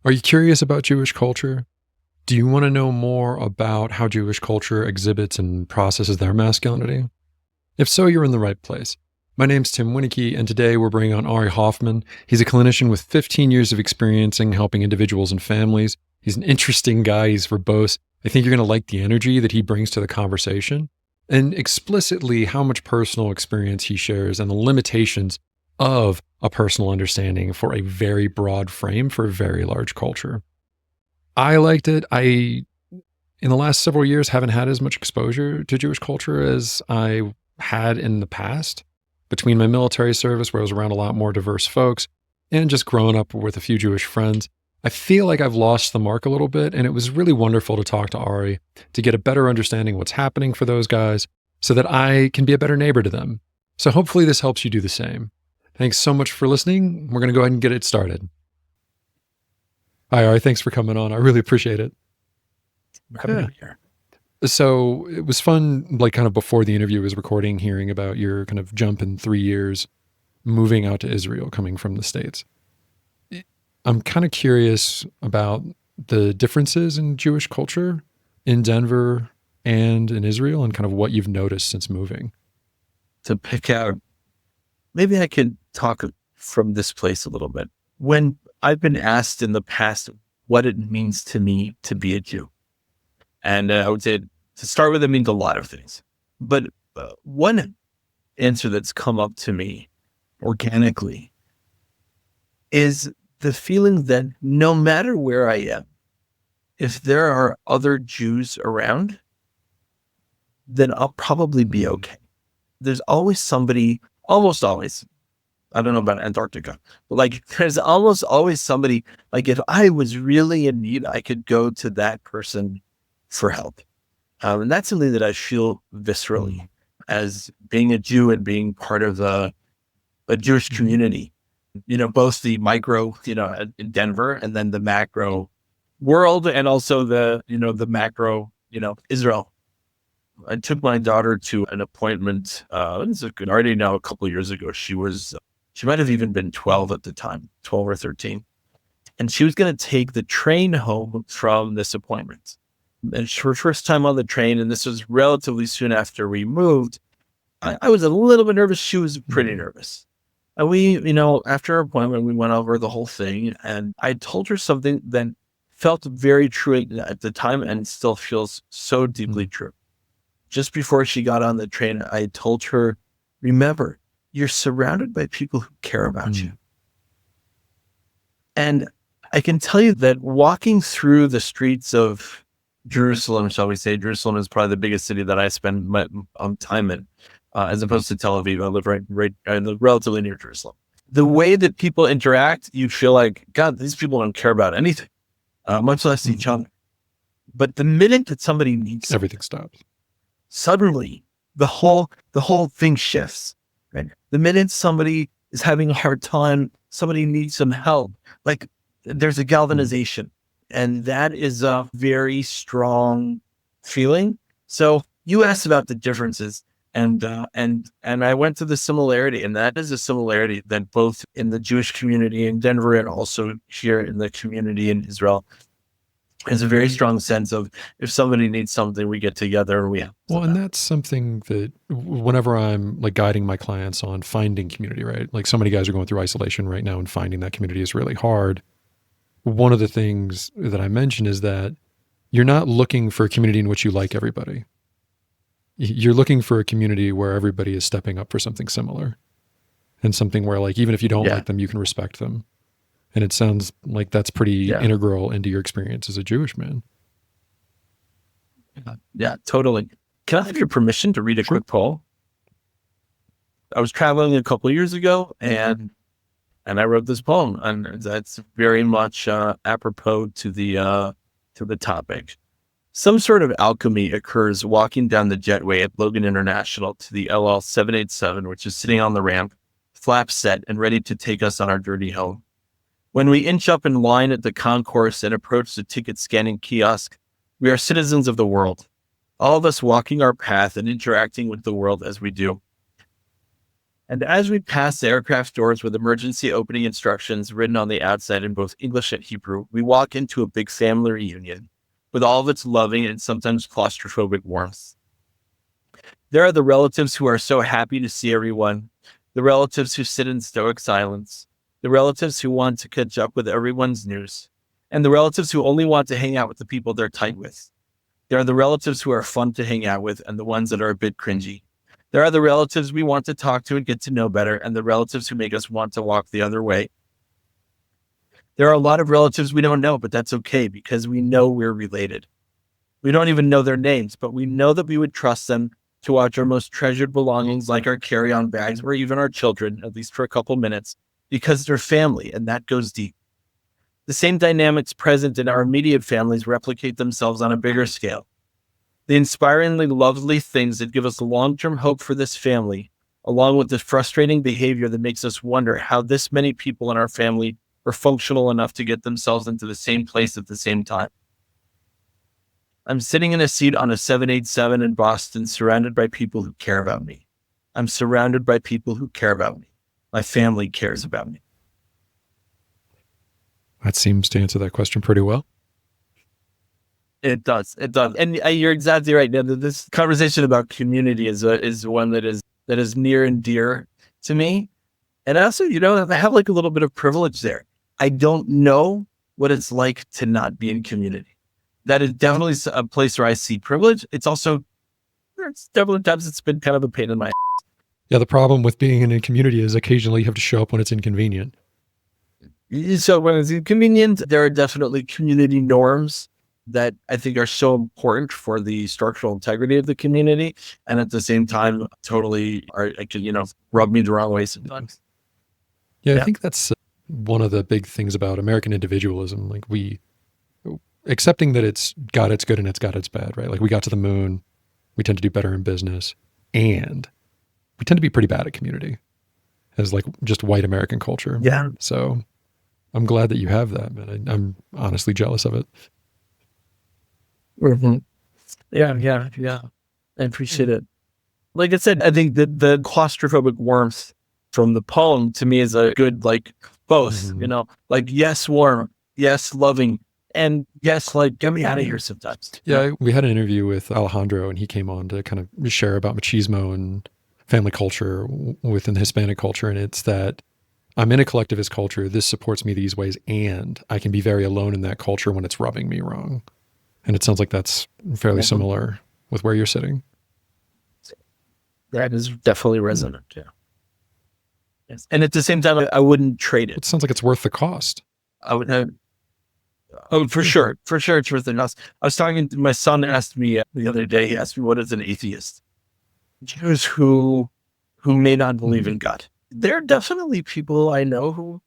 Are you curious about Jewish culture? Do you want to know more about how Jewish culture exhibits and processes their masculinity? If so, you're in the right place. My name's Tim Winnicky, and today we're bringing on Ari Hoffman. He's a clinician with 15 years of experience in helping individuals and families. He's an interesting guy. He's verbose. I think you're going to like the energy that he brings to the conversation and explicitly how much personal experience he shares and the limitations of a personal understanding for a very broad frame for a very large culture. I liked it. In the last several years, haven't had as much exposure to Jewish culture as I had in the past. Between my military service, where I was around a lot more diverse folks, and just growing up with a few Jewish friends, I feel like I've lost the mark a little bit. And it was really wonderful to talk to Ari to get a better understanding of what's happening for those guys so that I can be a better neighbor to them. So hopefully this helps you do the same. Thanks so much for listening. We're going to go ahead and get it started. Hi, Ari. Thanks for coming on. I really appreciate it. Happy to be here. So it was fun, like kind of before the interview was recording, hearing about your kind of jump in 3 years, moving out to Israel, coming from the States. I'm kind of curious about the differences in Jewish culture in Denver and in Israel and kind of what you've noticed since moving. To pick out, maybe I could talk from this place a little bit. When I've been asked in the past what it means to me to be a Jew, and I would say to start with, it means a lot of things. But one answer that's come up to me organically is the feeling that no matter where I am, if there are other Jews around, then I'll probably be okay. There's always somebody, almost always, I don't know about Antarctica, but like there's almost always somebody, like if I was really in need, I could go to that person for help. And that's something that I feel viscerally as being a Jew and being part of a Jewish community, both the micro, in Denver and then the macro world and also the macro, Israel. I took my daughter to an appointment, already now a couple of years ago. She might have even been 12 at the time, 12 or 13. And she was going to take the train home from this appointment. And her first time on the train, and this was relatively soon after we moved, I was a little bit nervous. She was pretty nervous. And we, after our appointment, we went over the whole thing. And I told her something that felt very true at the time and still feels so deeply true. Just before she got on the train, I told her, remember, you're surrounded by people who care about you. And I can tell you that walking through the streets of Jerusalem, shall we say, Jerusalem is probably the biggest city that I spend my time in, as opposed to Tel Aviv. I live relatively near Jerusalem. The way that people interact, you feel like, God, these people don't care about anything, much less each other. But the minute that somebody needs everything stops. Suddenly, the whole thing shifts. Right? The minute somebody is having a hard time, somebody needs some help, like there's a galvanization. And that is a very strong feeling. So you asked about the differences, and I went to the similarity, and that is a similarity that both in the Jewish community in Denver and also here in the community in Israel is a very strong sense of if somebody needs something, we get together and we help. Well, and that's something that whenever I'm like guiding my clients on finding community, right? Like so many guys are going through isolation right now, and finding that community is really hard. One of the things that I mentioned is that you're not looking for a community in which you like everybody. You're looking for a community where everybody is stepping up for something similar and something where like, even if you don't like them, you can respect them. And it sounds like that's pretty integral into your experience as a Jewish man. Yeah, totally. Can I have your permission to read a quick poem? I was traveling a couple of years ago and I wrote this poem, and that's very much apropos to the topic. Some sort of alchemy occurs walking down the jetway at Logan International to the LL 787, which is sitting on the ramp, flaps set and ready to take us on our journey home. When we inch up in line at the concourse and approach the ticket scanning kiosk, we are citizens of the world, all of us walking our path and interacting with the world as we do. And as we pass the aircraft doors with emergency opening instructions written on the outside in both English and Hebrew, we walk into a big family reunion with all of its loving and sometimes claustrophobic warmth. There are the relatives who are so happy to see everyone, the relatives who sit in stoic silence, the relatives who want to catch up with everyone's news, and the relatives who only want to hang out with the people they're tight with. There are the relatives who are fun to hang out with and the ones that are a bit cringy. There are the relatives we want to talk to and get to know better, and the relatives who make us want to walk the other way. There are a lot of relatives we don't know, but that's okay because we know we're related. We don't even know their names, but we know that we would trust them to watch our most treasured belongings like our carry-on bags or even our children, at least for a couple minutes, because they're family and that goes deep. The same dynamics present in our immediate families replicate themselves on a bigger scale. The inspiringly lovely things that give us long-term hope for this family, along with the frustrating behavior that makes us wonder how this many people in our family are functional enough to get themselves into the same place at the same time. I'm sitting in a seat on a 787 in Boston, surrounded by people who care about me. I'm surrounded by people who care about me. My family cares about me. That seems to answer that question pretty well. It does. It does. And you're exactly right. Now, this conversation about community is one that is near and dear to me. And also, I have like a little bit of privilege there. I don't know what it's like to not be in community. That is definitely a place where I see privilege. It's also, there's definitely times it's been kind of a pain in my ass. Yeah, the problem with being in a community is occasionally you have to show up when it's inconvenient. So when it's inconvenient, there are definitely community norms that I think are so important for the structural integrity of the community. And at the same time, totally rub me the wrong way sometimes. Yeah, I think that's one of the big things about American individualism. Like accepting that it's got its good and it's got its bad, right? Like we got to the moon, we tend to do better in business, and we tend to be pretty bad at community as like just white American culture. Yeah. So I'm glad that you have that, man. I'm honestly jealous of it. Mm-hmm. Yeah. I appreciate it. Like I said, I think that the claustrophobic warmth from the poem to me is a good, like both, like yes, warm, yes, loving, and yes, like get me out of here sometimes. Yeah, we had an interview with Alejandro and he came on to kind of share about machismo and family culture within the Hispanic culture. And it's that I'm in a collectivist culture. This supports me these ways. And I can be very alone in that culture when it's rubbing me wrong. And it sounds like that's fairly similar with where you're sitting. That is definitely resonant. Yeah. Yes. And at the same time, I wouldn't trade it. It sounds like it's worth the cost. I would have. Oh, for sure. For sure. It's worth the cost. I was talking to my son asked me the other day, he asked me, what is an atheist? Jews who may not believe in God. There are definitely people I know who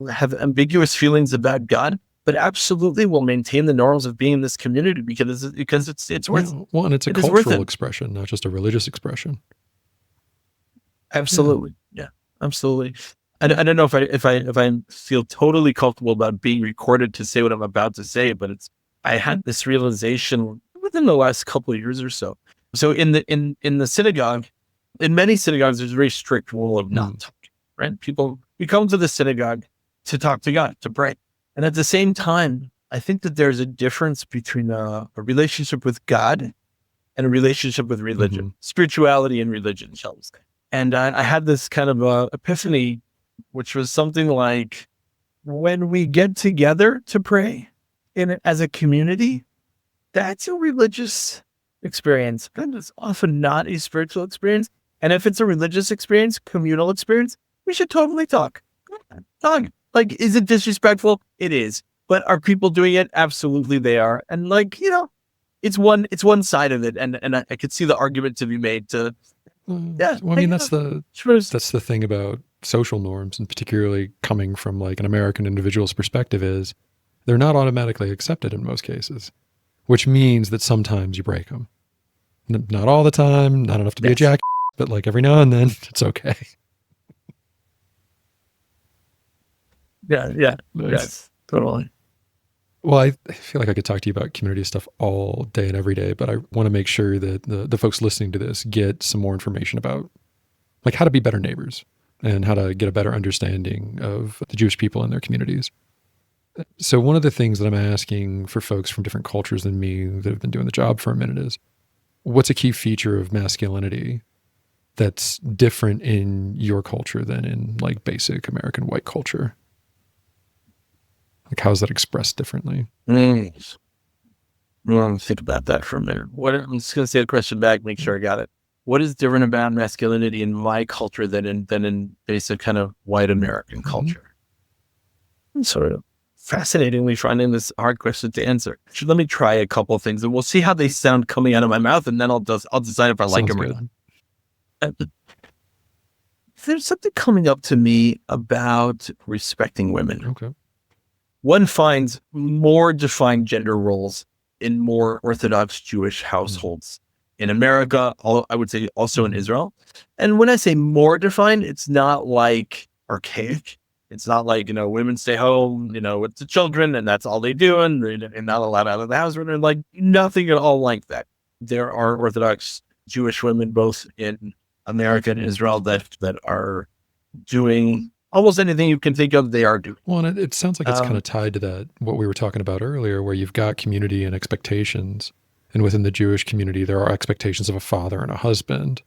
have ambiguous feelings about God, but absolutely will maintain the norms of being in this community because it's worth it. Well, and it's a cultural expression, not just a religious expression. Absolutely. Yeah, absolutely. I don't know if I feel totally comfortable about being recorded to say what I'm about to say, but I had this realization within the last couple of years or so. So in the synagogue, in many synagogues, there's a very strict rule of not talking, right? We come to the synagogue to talk to God, to pray. And at the same time, I think that there's a difference between a relationship with God and a relationship with religion, spirituality and religion, shall we say. And I had this kind of epiphany, which was something like, when we get together to pray as a community, that's a religious experience. And it's often not a spiritual experience. And if it's a religious experience, communal experience, we should totally talk. Talk. Like, is it disrespectful? It is. But are people doing it? Absolutely they are. And like, it's one side of it. And I could see the argument to be made to, well, I mean, that's the thing about social norms, and particularly coming from like an American individual's perspective, is they're not automatically accepted in most cases, which means that sometimes you break them. Not all the time, not enough to be a jack, but like every now and then it's okay. Yeah. Nice. Yes, totally. Well, I feel like I could talk to you about community stuff all day and every day, but I want to make sure that the folks listening to this get some more information about like how to be better neighbors, and how to get a better understanding of the Jewish people and their communities. So one of the things that I'm asking for folks from different cultures than me that have been doing the job for a minute is, what's a key feature of masculinity that's different in your culture than in like basic American white culture? Like, how is that expressed differently? Mm. Well, think about that for a minute. I'm just going to say the question back, make sure I got it. What is different about masculinity in my culture than in basic kind of white American culture? I'm sort of fascinatingly finding this hard question to answer. Let me try a couple of things, and we'll see how they sound coming out of my mouth, and then I'll decide if I like Sounds them or good. not. There's something coming up to me about respecting women. Okay. One finds more defined gender roles in more Orthodox Jewish households in America, I would say also in Israel. And when I say more defined, it's not like archaic. It's not like, women stay home, with the children and that's all they do and they're not allowed out of the house. Or like nothing at all like that. There are Orthodox Jewish women both in America and Israel that are doing almost anything you can think of, they are doing. Well, and it sounds like it's kind of tied to that, what we were talking about earlier, where you've got community and expectations. And within the Jewish community, there are expectations of a father and a husband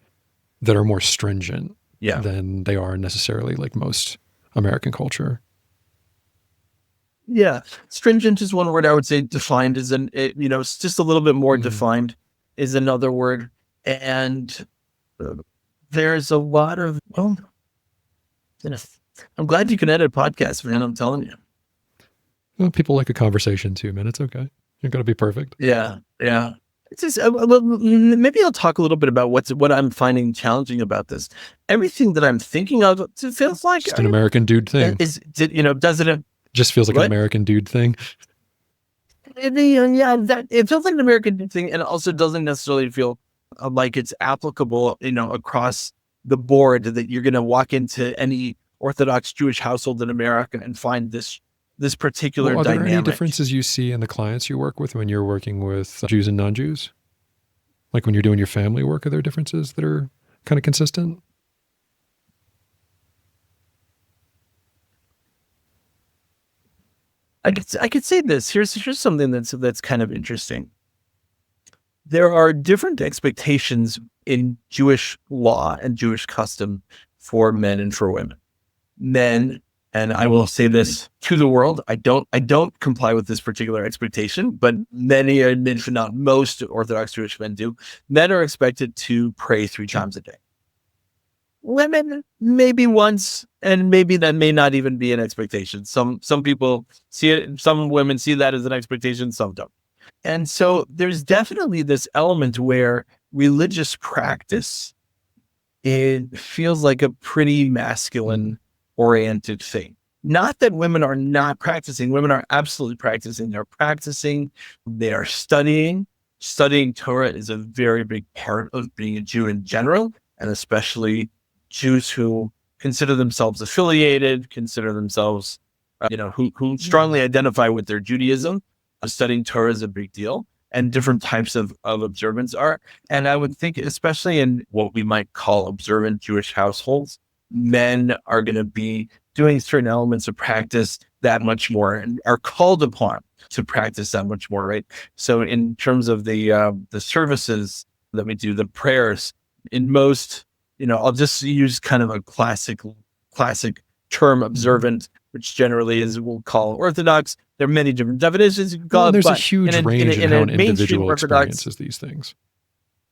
that are more stringent than they are necessarily like most American culture. Yeah. Stringent is one word I would say. Defined is it's just a little bit more defined is another word. And there's a lot of, I'm glad you can edit podcasts, man. I'm telling you. Well, people like a conversation too, man. It's okay. You're going to be perfect. Yeah. Yeah. It's just, maybe I'll talk a little bit about what I'm finding challenging about this. Everything that I'm thinking of, it feels like just an American dude thing. Does it? Just feels like an American dude thing. It feels like an American dude thing, and it also doesn't necessarily feel like it's applicable, across the board. That you're going to walk into any Orthodox Jewish household in America and find this particular are dynamic. there any differences you see in the clients you work with when you're working with Jews and non-Jews? Like when you're doing your family work, are there differences that are kind of consistent? I could say this. Here's something that's kind of interesting. There are different expectations in Jewish law and Jewish custom for men and for women. Men, and I will say this to the world, I don't comply with this particular expectation, but many, if not most, Orthodox Jewish men do. Men are expected to pray 3 times a day. Women, maybe once, and maybe that may not even be an expectation. Some people see it, some women see that as an expectation, some don't. And so there's definitely this element where religious practice, it feels like a pretty masculine oriented thing. Not that women are not practicing. Women are absolutely practicing. They're practicing. They are studying. Studying Torah is a very big part of being a Jew in general, and especially Jews who consider themselves affiliated, consider themselves, who strongly identify with their Judaism. Studying Torah is a big deal, and different types of observance are. And I would think, especially in what we might call observant Jewish households, men are going to be doing certain elements of practice that much more and are called upon to practice that much more, right? So in terms of the services that we do, the prayers, in most, I'll just use kind of a classic term, observant, which generally is we'll call Orthodox. There are many different definitions you can call it. There's a huge range in how an individual Orthodox experiences these things.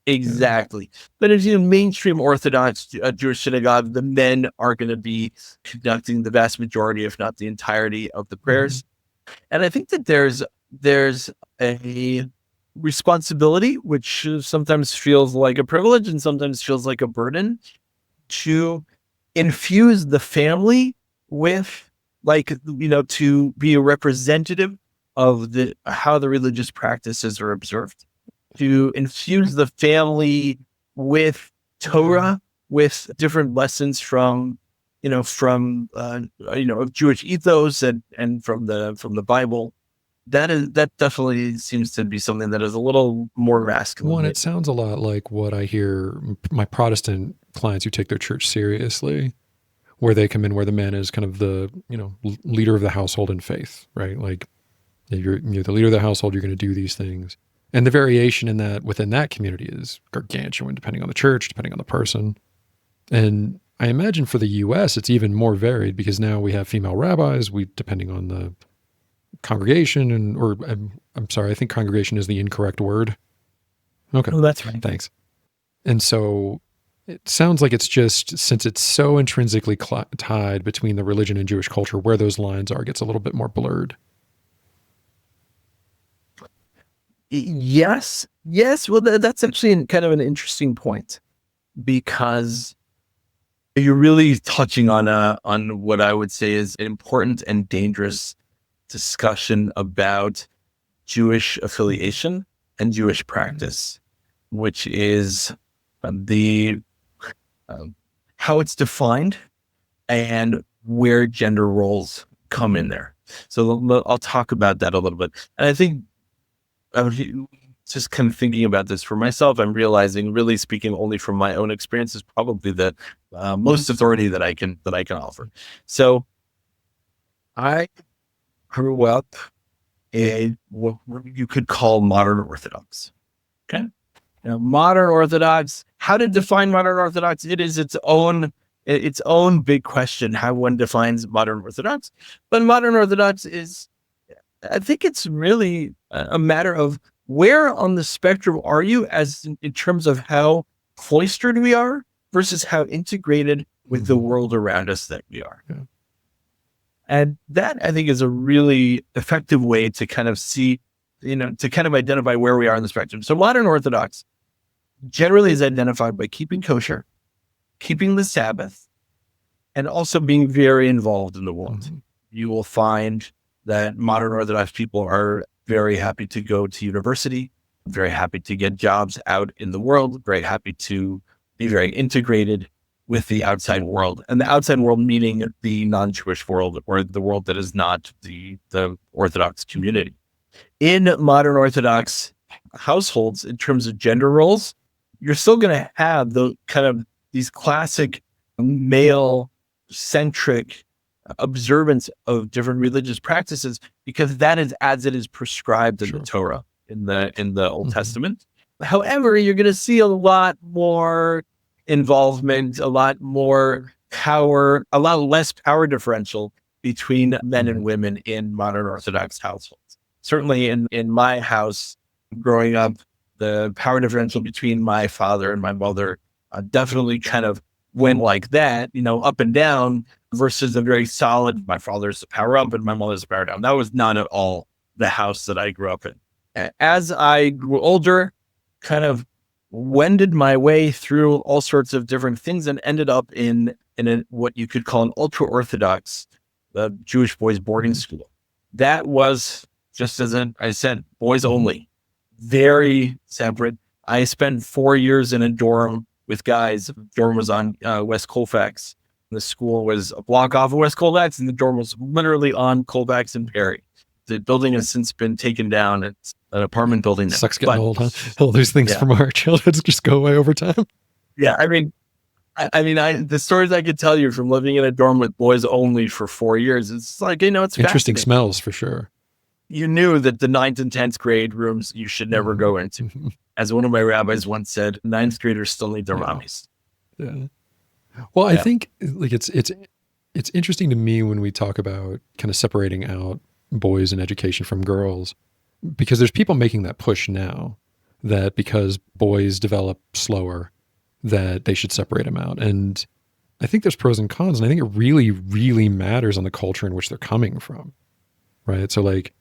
Exactly. Yeah. But if you mainstream Orthodox Jewish synagogue, the men are going to be conducting the vast majority, if not the entirety, of the prayers. And I think that there's a responsibility, which sometimes feels like a privilege and sometimes feels like a burden, to infuse the family with, to be a representative of how the religious practices are observed, to infuse the family with Torah, with different lessons from of Jewish ethos and from the Bible. That definitely seems to be something that is a little more masculine. One, it sounds a lot like what I hear my Protestant clients who take their church seriously, where they come in, where the man is kind of the, leader of the household in faith, right? Like you're the leader of the household, you're going to do these things. And the variation in that within that community is gargantuan, depending on the church, depending on the person. And I imagine for the US, it's even more varied because now we have female rabbis, depending on the congregation I'm sorry, I think congregation is the incorrect word. Okay. Oh, that's right. Thanks. And so it sounds like it's just, since it's so intrinsically tied between the religion and Jewish culture, where those lines are gets a little bit more blurred. Yes. Well, that's actually kind of an interesting point, because you're really touching on what I would say is an important and dangerous discussion about Jewish affiliation and Jewish practice, which is how it's defined and where gender roles come in there. So I'll talk about that a little bit. And I think I was just kind of thinking about this for myself. I'm realizing, really speaking only from my own experience, is probably the most authority that I can offer. So I grew up in what you could call modern Orthodox. Okay. Now, modern Orthodox, how to define modern Orthodox? It is its own big question, how one defines modern Orthodox. But modern Orthodox is, I think it's really a matter of where on the spectrum are you in terms of how cloistered we are versus how integrated with the world around us that we are. Yeah. And that, I think, is a really effective way to kind of see, to kind of identify where we are on the spectrum. So modern Orthodox generally is identified by keeping kosher, keeping the Sabbath, and also being very involved in the world. Mm-hmm. You will find that modern Orthodox people are very happy to go to university, very happy to get jobs out in the world, very happy to be very integrated with the outside world. And the outside world meaning the non-Jewish world, or the world that is not the Orthodox community. In modern Orthodox households, in terms of gender roles, you're still going to have the kind of these classic male-centric observance of different religious practices, because that is as it is prescribed in the Torah, in the Old Testament. However, you're going to see a lot more involvement, a lot more power, a lot less power differential between men and women in modern Orthodox households. Certainly in my house growing up, the power differential between my father and my mother definitely kind of went like that, up and down, versus a very solid, my father's the power up and my mother's the power down. That was not at all the house that I grew up in. As I grew older, kind of wended my way through all sorts of different things and ended up in what you could call an ultra-Orthodox Jewish boys boarding school. That was, just as I said, boys only, very separate. I spent 4 years in a dorm with guys. The dorm was on West Colfax. The school was a block off of West Colfax, and the dorm was literally on Colfax and Perry. The building has since been taken down. It's an apartment building now. Sucks getting old, huh? All those things from our childhood just go away over time. Yeah, I mean, the stories I could tell you from living in a dorm with boys only for 4 years, it's like, it's interesting smells for sure. You knew that the 9th and 10th grade rooms you should never go into. As one of my rabbis once said, 9th graders still need their mommies. Yeah. Well, I think like it's interesting to me when we talk about kind of separating out boys in education from girls, because there's people making that push now that because boys develop slower, that they should separate them out. And I think there's pros and cons, and I think it really, really matters on the culture in which they're coming from, right? So like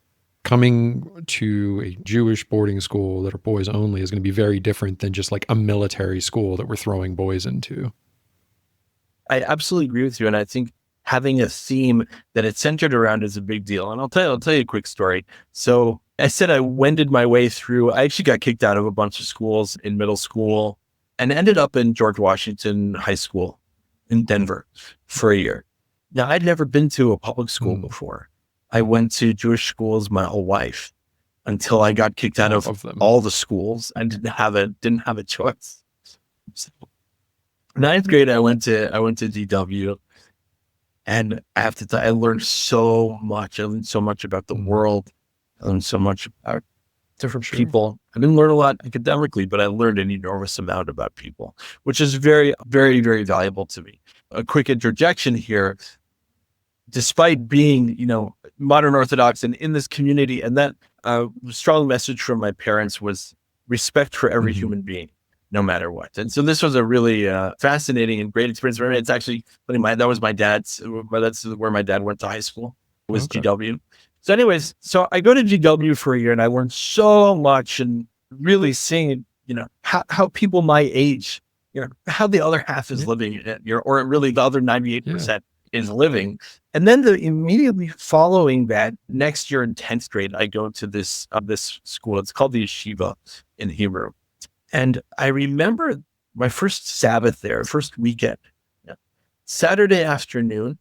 coming to a Jewish boarding school that are boys only is going to be very different than just like a military school that we're throwing boys into. I absolutely agree with you. And I think having a theme that it's centered around is a big deal. And I'll tell you a quick story. So I said I wended my way through, I actually got kicked out of a bunch of schools in middle school and ended up in George Washington High School in Denver for a year. Now, I'd never been to a public school before. I went to Jewish schools my whole life until I got kicked out of all the schools. I didn't have a choice. So, 9th grade, I went to DW, And I have to tell you, I learned so much. I learned so much about the Mhm. world. I learned so much about different Sure. people. I didn't learn a lot academically, but I learned an enormous amount about people, which is very, very, very valuable to me. A quick interjection here. Despite being, modern Orthodox and in this community, and that strong message from my parents was respect for every Mhm. human being, no matter what. And so this was a really fascinating and great experience for me. It's actually funny. That was my dad's. That's where my dad went to high school. Was Okay. GW. So, anyways, so I go to GW for a year, and I learned so much, and really seeing, how people my age, how the other half is Yeah. living, or really the other Yeah. 98% is living. And then immediately following that, next year in 10th grade, I go to this school. It's called the Yeshiva in Hebrew. And I remember my first Sabbath there, first weekend, yeah, Saturday afternoon.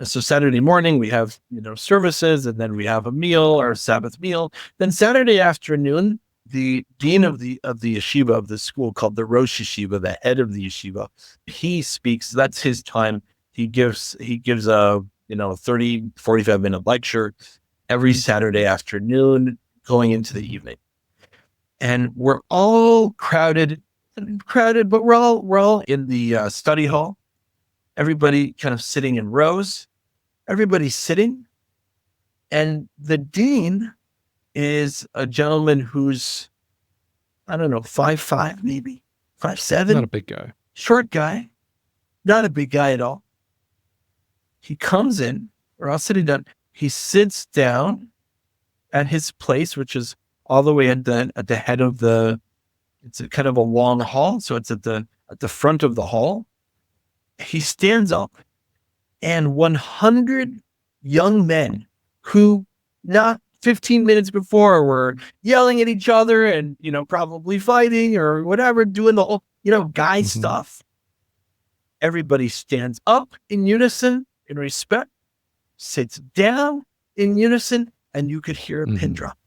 So Saturday morning we have, services, and then we have a meal, our Sabbath meal. Then Saturday afternoon, the dean of the yeshiva of the school, called the Rosh Yeshiva, the head of the yeshiva, he speaks. That's his time. He gives a 30, 45-minute lecture every Saturday afternoon going into the evening. And we're all crowded, but we're all in the study hall. Everybody kind of sitting in rows. Everybody's sitting, and the dean is a gentleman who's, I don't know, 5'5", maybe Not a 5'7", big guy. short guy, not a big guy at all. He comes in, we're all sitting down. He sits down at his place, which is all the way at the head of it's a kind of a long hall. So it's at the front of the hall. He stands up, and 100 young men who not 15 minutes before were yelling at each other and, probably fighting or whatever, doing the whole, guy Mhm. stuff. Everybody stands up in unison, in respect, sits down in unison, and you could hear a pin Mhm. drop.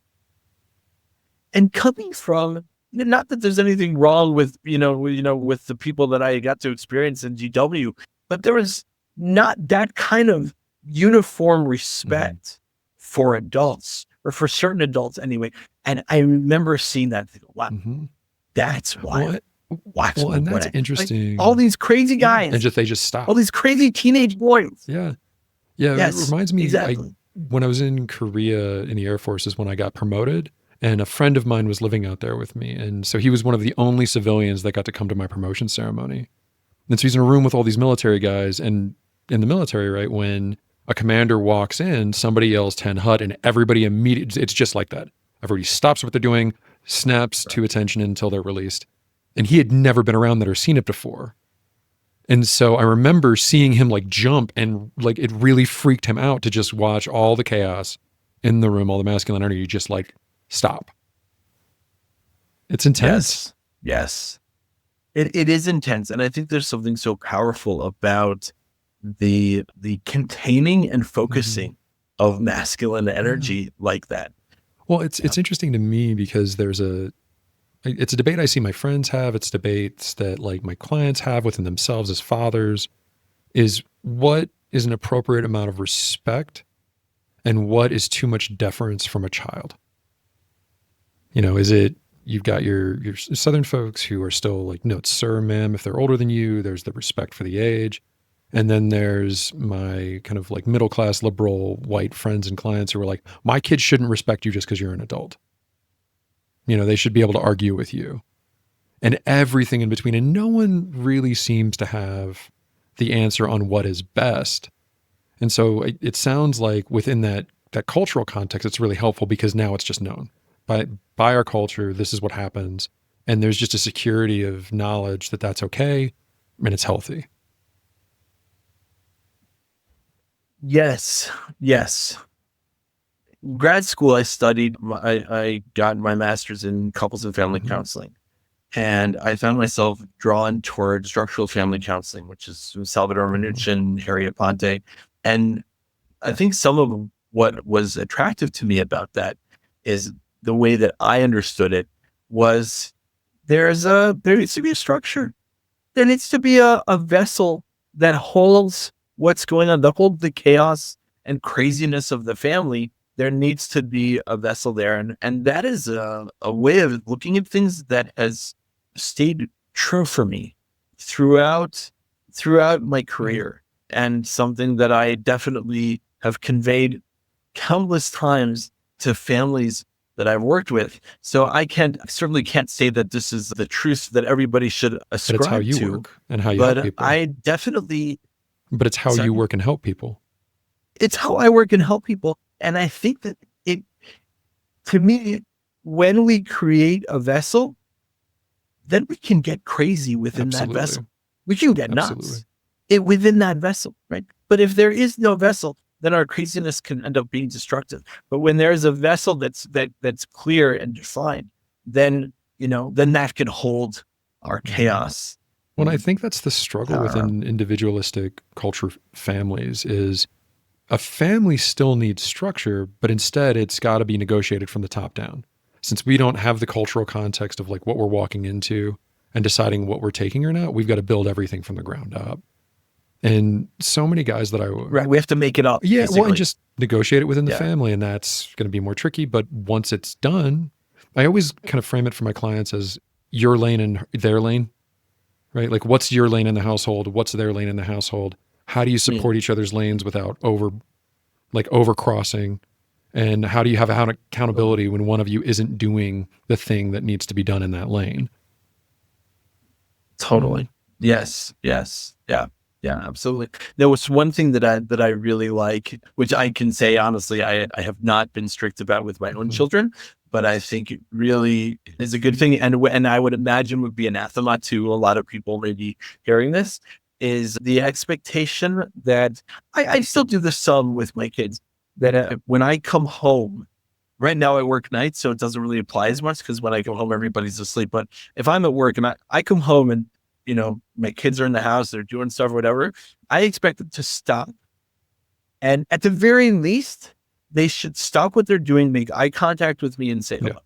And coming from, not that there's anything wrong with, with the people that I got to experience in GW, but there was not that kind of uniform Mhm. respect for adults, or for certain adults anyway. And I remember seeing that, thinking, wow, Mhm. that's why. Well, Watch well, and what that's I like. All interesting. these crazy Yeah, and guys, they just all stop. these crazy teenage boys. Yeah. Yeah, it Yes, reminds me, exactly. when I was in Korea in the Air Force is when I got promoted, and a friend of mine was living out there with me, and so he was one of the only civilians that got to come to my promotion ceremony. And so he's in a room with all these military guys, and in the military, right, when a commander walks in, somebody yells 10 hut, and everybody immediately, it's just like that. Everybody stops what they're doing, snaps to attention until they're released. And he had never been around that or seen it before. And so I remember seeing him like jump, and like it really freaked him out to just watch all the chaos in the room, all the masculine energy just like stop. It's intense. Yes, yes. It is intense, and I think there's something so powerful about the containing and Mhm. focusing of masculine Yeah. energy like that. Well, it's Yeah. it's interesting to me because it's a debate I see my friends have. It's debates that like my clients have within themselves as fathers, is what is an appropriate amount of respect and what is too much deference from a child. Is it, you've got your Southern folks who are still like, no, it's sir, ma'am. If they're older than you, there's the respect for the age. And then there's my kind of like middle class liberal white friends and clients who are like, my kids shouldn't respect you just because you're an adult. They should be able to argue with you, and everything in between. And no one really seems to have the answer on what is best. And so it sounds like within that cultural context, it's really helpful because now it's just known by our culture. This is what happens, and there's just a security of knowledge that that's okay and it's healthy. Yes, yes. Grad school, I got my master's in couples and family Hmm. counseling. And I found myself drawn toward structural family counseling, which is Salvador Hmm. Minuchin, Harriet Ponte. And I think some of what was attractive to me about that is the way that I understood it was there needs to be a structure. There needs to be a vessel that holds what's going on, the chaos and craziness of the family, there needs to be a vessel there. And that is a way of looking at things that has stayed true for me throughout my career, and something that I definitely have conveyed countless times to families that I've worked with. So I certainly can't say that this is the truth that everybody should But it's how ascribe you to, work and how you help but people. I definitely, But it's how you work and help people. it's how I work and help people. And I think that to me, when we create a vessel, then we can get crazy within that vessel. We can get nuts within that vessel, right? But if there is no vessel, then our craziness can end up being destructive. But when there's a vessel that's clear and defined, then that can hold our chaos. Well, I think that's the struggle within individualistic culture families is a family still needs structure, but instead it's got to be negotiated from the top down. Since we don't have the cultural context of like what we're walking into and deciding what we're taking or not, we've got to build everything from the ground up. And so many guys that we have to make it up. Yeah, basically. well, and just negotiate it within the family, and that's going to be more tricky. But once it's done, I always kind of frame it for my clients as your lane and their lane, right? Like, what's your lane in the household? What's their lane in the household? How do you support each other's lanes without overcrossing? And how do you have accountability when one of you isn't doing the thing that needs to be done in that lane? Totally. Yes. Yeah, absolutely. There was one thing that I really like, which I can say honestly, I have not been strict about with my own children, but I think it really is a good thing, and I would imagine would be anathema to a lot of people maybe hearing this, is the expectation that I still do this some with my kids, that when I come home, right now I work nights, so it doesn't really apply as much because when I go home, everybody's asleep. But if I'm at work and I come home and my kids are in the house, they're doing stuff or whatever, I expect them to stop. And at the very least, they should stop what they're doing, make eye contact with me and say hello.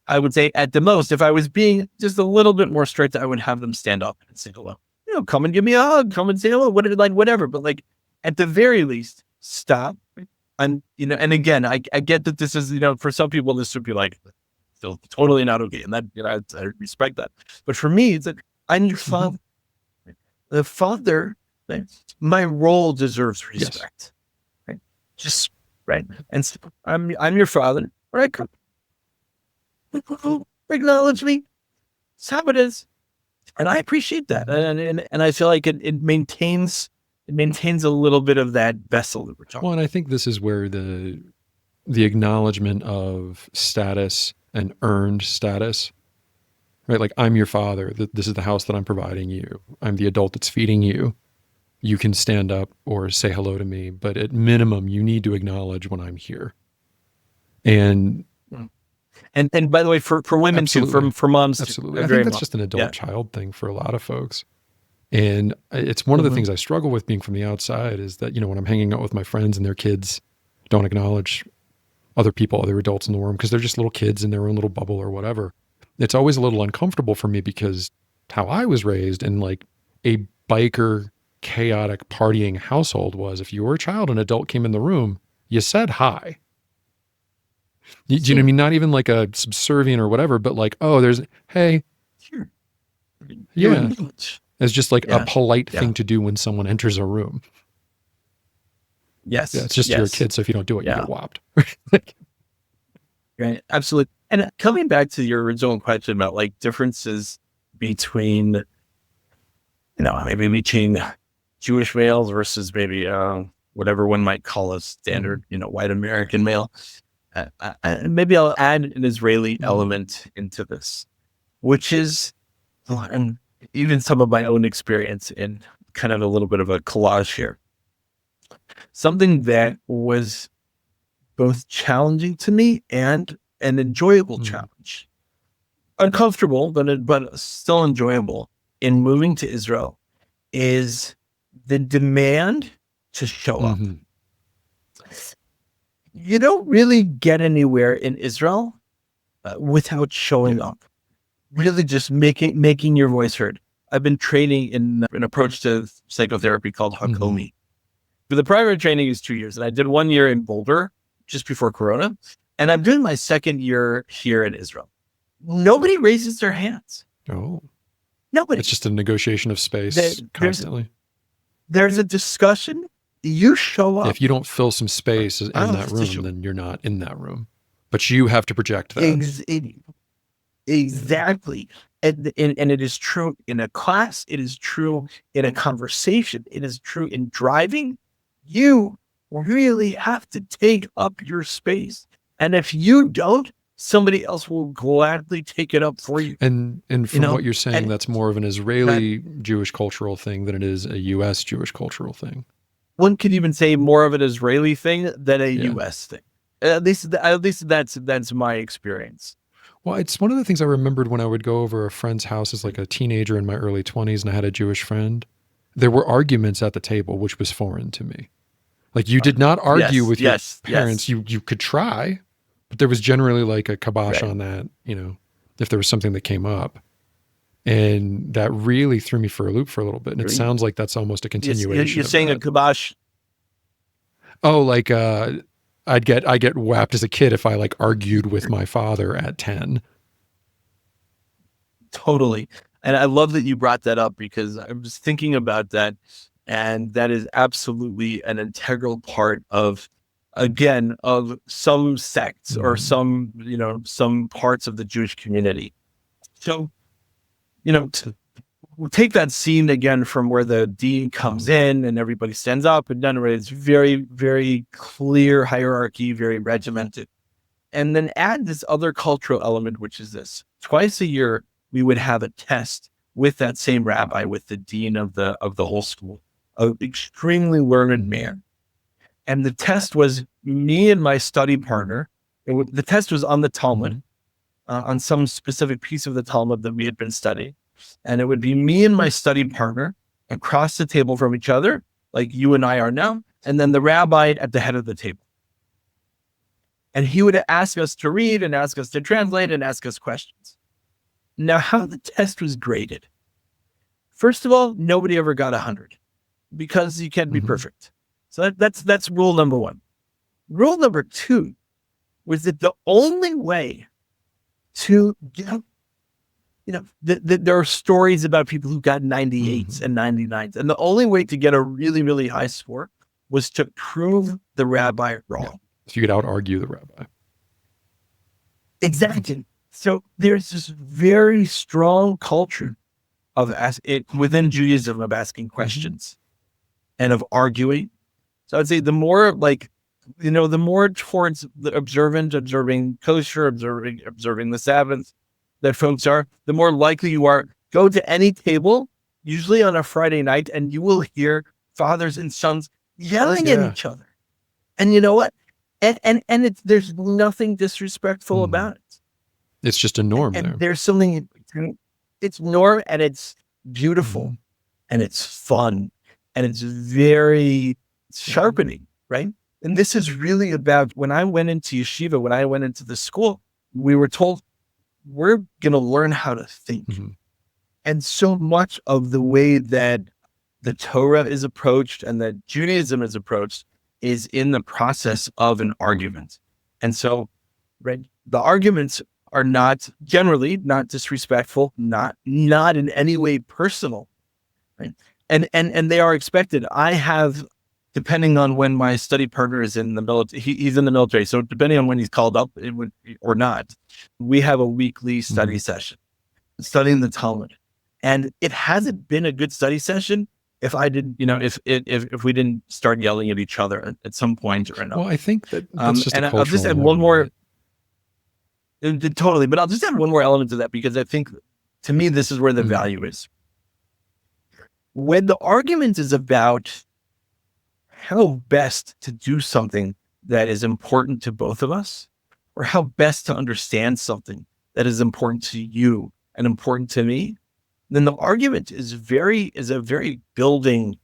I would say at the most, if I was being just a little bit more strict, I would have them stand up and say hello. Come and give me a hug, come and say hello, whatever. But like at the very least, stop. And again, I get that this is, for some people, this would be like still totally not okay. And that, I respect that. But for me, it's like, I'm your father. The father, my role deserves respect. Right? Just right. And so I'm your father. All right, come. Acknowledge me. That's how it is. And I appreciate that. And I feel like it maintains a little bit of that vessel that we're talking about. Well, and I think this is where the acknowledgement of status and earned status, right? Like, I'm your father. This is the house that I'm providing you. I'm the adult that's feeding you. You can stand up or say hello to me, but at minimum, you need to acknowledge when I'm here. And by the way, for women too, for moms, absolutely. I think that's just an adult-child thing for a lot of folks. And it's one of the things I struggle with being from the outside is that, when I'm hanging out with my friends and their kids don't acknowledge other people, other adults in the room, because they're just little kids in their own little bubble or whatever. It's always a little uncomfortable for me because how I was raised in like a biker, chaotic, partying household was if you were a child and an adult came in the room, you said hi. Do you know what I mean? Not even like a subservient or whatever, but like, oh, hey. Sure. Yeah. It's just like a polite thing to do when someone enters a room. Yes. Yeah, it's just you're a kid, so if you don't do it, you get whopped. Right. Absolutely. And coming back to your original question about like differences between, maybe between Jewish males versus maybe whatever one might call a standard, white American male. Maybe I'll add an Israeli element into this, which is, and even some of my own experience in kind of a little bit of a collage here. Something that was both challenging to me and an enjoyable challenge. Uncomfortable, but still enjoyable in moving to Israel is the demand to show up. You don't really get anywhere in Israel without showing up. Really just making your voice heard. I've been training in an approach to psychotherapy called Hakomi, But the primary training is 2 years. And I did 1 year in Boulder just before Corona. And I'm doing my second year here in Israel. Nobody raises their hands. Oh, Nobody. it's just a negotiation of space constantly. There's a discussion. You show up. If you don't fill some space in that room, then you're not in that room. But you have to project that. Exactly. And it is true in a class. It is true in a conversation. It is true in driving. You really have to take up your space. And if you don't, somebody else will gladly take it up for you. And from what you're saying, that's more of an Israeli Jewish cultural thing than it is a U.S. Jewish cultural thing. One could even say more of an Israeli thing than a U.S. thing. At least that's my experience. Well, it's one of the things I remembered when I would go over a friend's house as like a teenager in my early 20s, and I had a Jewish friend. There were arguments at the table, which was foreign to me. Like, you did not argue with your parents. You could try, but there was generally like a kibosh on that, if there was something that came up. And that really threw me for a loop for a little bit. And it sounds like that's almost a continuation. You're saying a kibosh? Oh, like I get whapped as a kid if I like argued with my father at 10. Totally. And I love that you brought that up, because I was thinking about that. And that is absolutely an integral part of some sects or some parts of the Jewish community. So, we'll take that scene again from where the dean comes in and everybody stands up, and then it's very, very clear hierarchy, very regimented. And then add this other cultural element, which is this: twice a year, we would have a test with that same rabbi, with the dean of the whole school, an extremely learned man. And the test was me and my study partner. The test was on the Talmud, on some specific piece of the Talmud that we had been studying. And it would be me and my study partner across the table from each other, like you and I are now, and then the rabbi at the head of the table. And he would ask us to read and ask us to translate and ask us questions. Now, how the test was graded. First of all, nobody ever got 100, because you can't be perfect. So that's rule number one. Rule number two was that the only way to get, there are stories about people who got 98s and 99s. And the only way to get a really, really high score was to prove the rabbi wrong. Yeah. So you could out-argue the rabbi. Exactly. So there's this very strong culture within Judaism of asking questions and of arguing. So I'd say the more the more towards the observing kosher, observing the Sabbath that folks are, the more likely you are. Go to any table, usually on a Friday night, and you will hear fathers and sons yelling at each other. And you know what? And there's nothing disrespectful about it. It's just a norm and there. There's something, it's norm, and it's beautiful, and it's fun, and it's very sharpening, right? And this is really about, when I went into yeshiva, when I went into the school, we were told, we're going to learn how to think. And so much of the way that the Torah is approached and that Judaism is approached is in the process of an argument. And so, right, the arguments are generally not disrespectful, not in any way personal, right? And they are expected. I have, depending on when my study partner is in the military, he's in the military. So depending on when he's called up or not, we have a weekly study session, studying the Talmud. And it hasn't been a good study session if I didn't, if we didn't start yelling at each other at some point or another. Well, I think that's just a cultural I'll just add one more. Totally. But I'll just add one more element to that, because I think, to me, this is where the value is. When the argument is about how best to do something that is important to both of us, or how best to understand something that is important to you and important to me, then the argument is a very building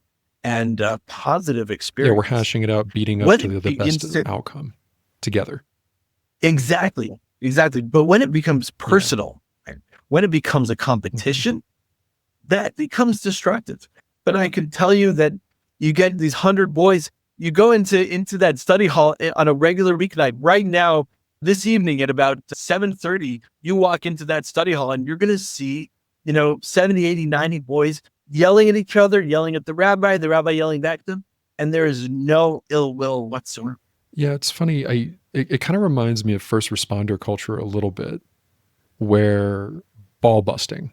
and positive experience. Yeah, we're hashing it out, beating up to the best outcome together. Exactly. But when it becomes personal, right, when it becomes a competition, that becomes destructive. But I can tell you that, You get these 100 boys. You go into that study hall on a regular weeknight. Right now, this evening at about 7:30, you walk into that study hall and you're going to see, 70, 80, 90 boys yelling at each other, yelling at the rabbi yelling back at them. And there is no ill will whatsoever. Yeah, it's funny. It kind of reminds me of first responder culture a little bit, where ball busting,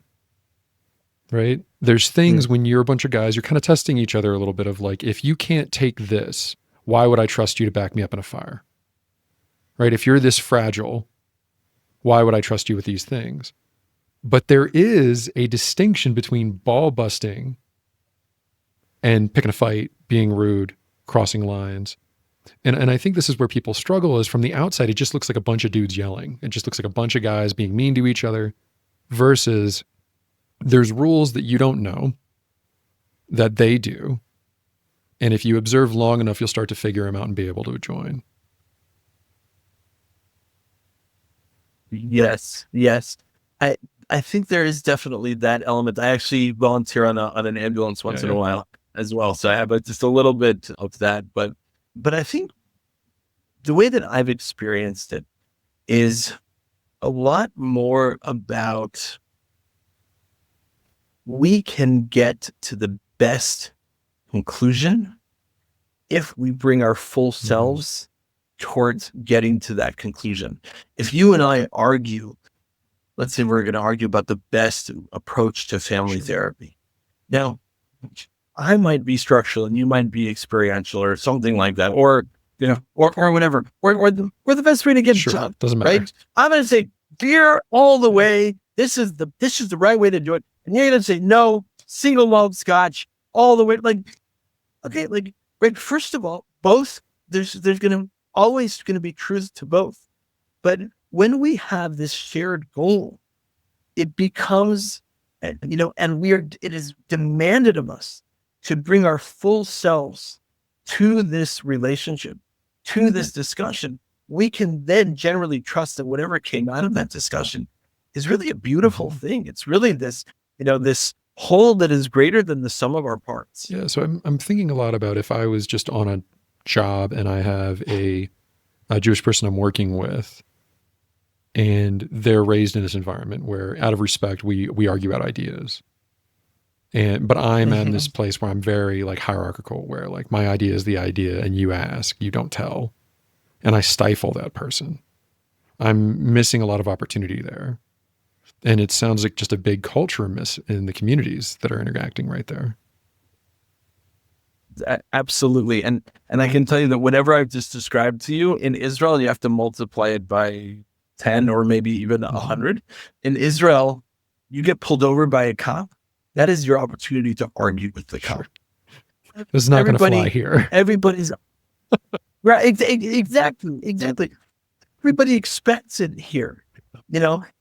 right? There's things when you're a bunch of guys, you're kind of testing each other a little bit of like, if you can't take this, why would I trust you to back me up in a fire? Right? If you're this fragile, why would I trust you with these things? But there is a distinction between ball busting and picking a fight, being rude, crossing lines. And I think this is where people struggle is from the outside, it just looks like a bunch of dudes yelling. It just looks like a bunch of guys being mean to each other versus there's rules that you don't know that they do. And if you observe long enough, you'll start to figure them out and be able to join. Yes. I think there is definitely that element. I actually volunteer on an ambulance once in a while as well. So I have just a little bit of that, but I think the way that I've experienced it is a lot more about we can get to the best conclusion if we bring our full selves towards getting to that conclusion. If you and I argue, let's say we're going to argue about the best approach to family therapy. Now, I might be structural and you might be experiential or something like that, or whatever, or the best way to get it done. Doesn't matter. Right? I'm going to say beer all the way. This is the right way to do it, and you're going to say no, single malt scotch all the way. Right. First of all, both there's always going to be truth to both, but when we have this shared goal, it becomes, and it is demanded of us to bring our full selves to this relationship, to this discussion. We can then generally trust that whatever came out of that discussion is really a beautiful thing. It's really this whole that is greater than the sum of our parts. Yeah. So I'm thinking a lot about if I was just on a job and I have a Jewish person I'm working with, and they're raised in this environment where, out of respect, we argue out ideas. But I'm in this place where I'm very like hierarchical, where like my idea is the idea, and you ask, you don't tell, and I stifle that person. I'm missing a lot of opportunity there, and it sounds like just a big culture miss in the communities that are interacting right there. Absolutely. And I can tell you that whatever I've just described to you in Israel, you have to multiply it by 10 or maybe even 100. In Israel, you get pulled over by a cop. That is your opportunity to argue with the cop. This is not going to fly here. Everybody's right. Exactly. Everybody expects it here,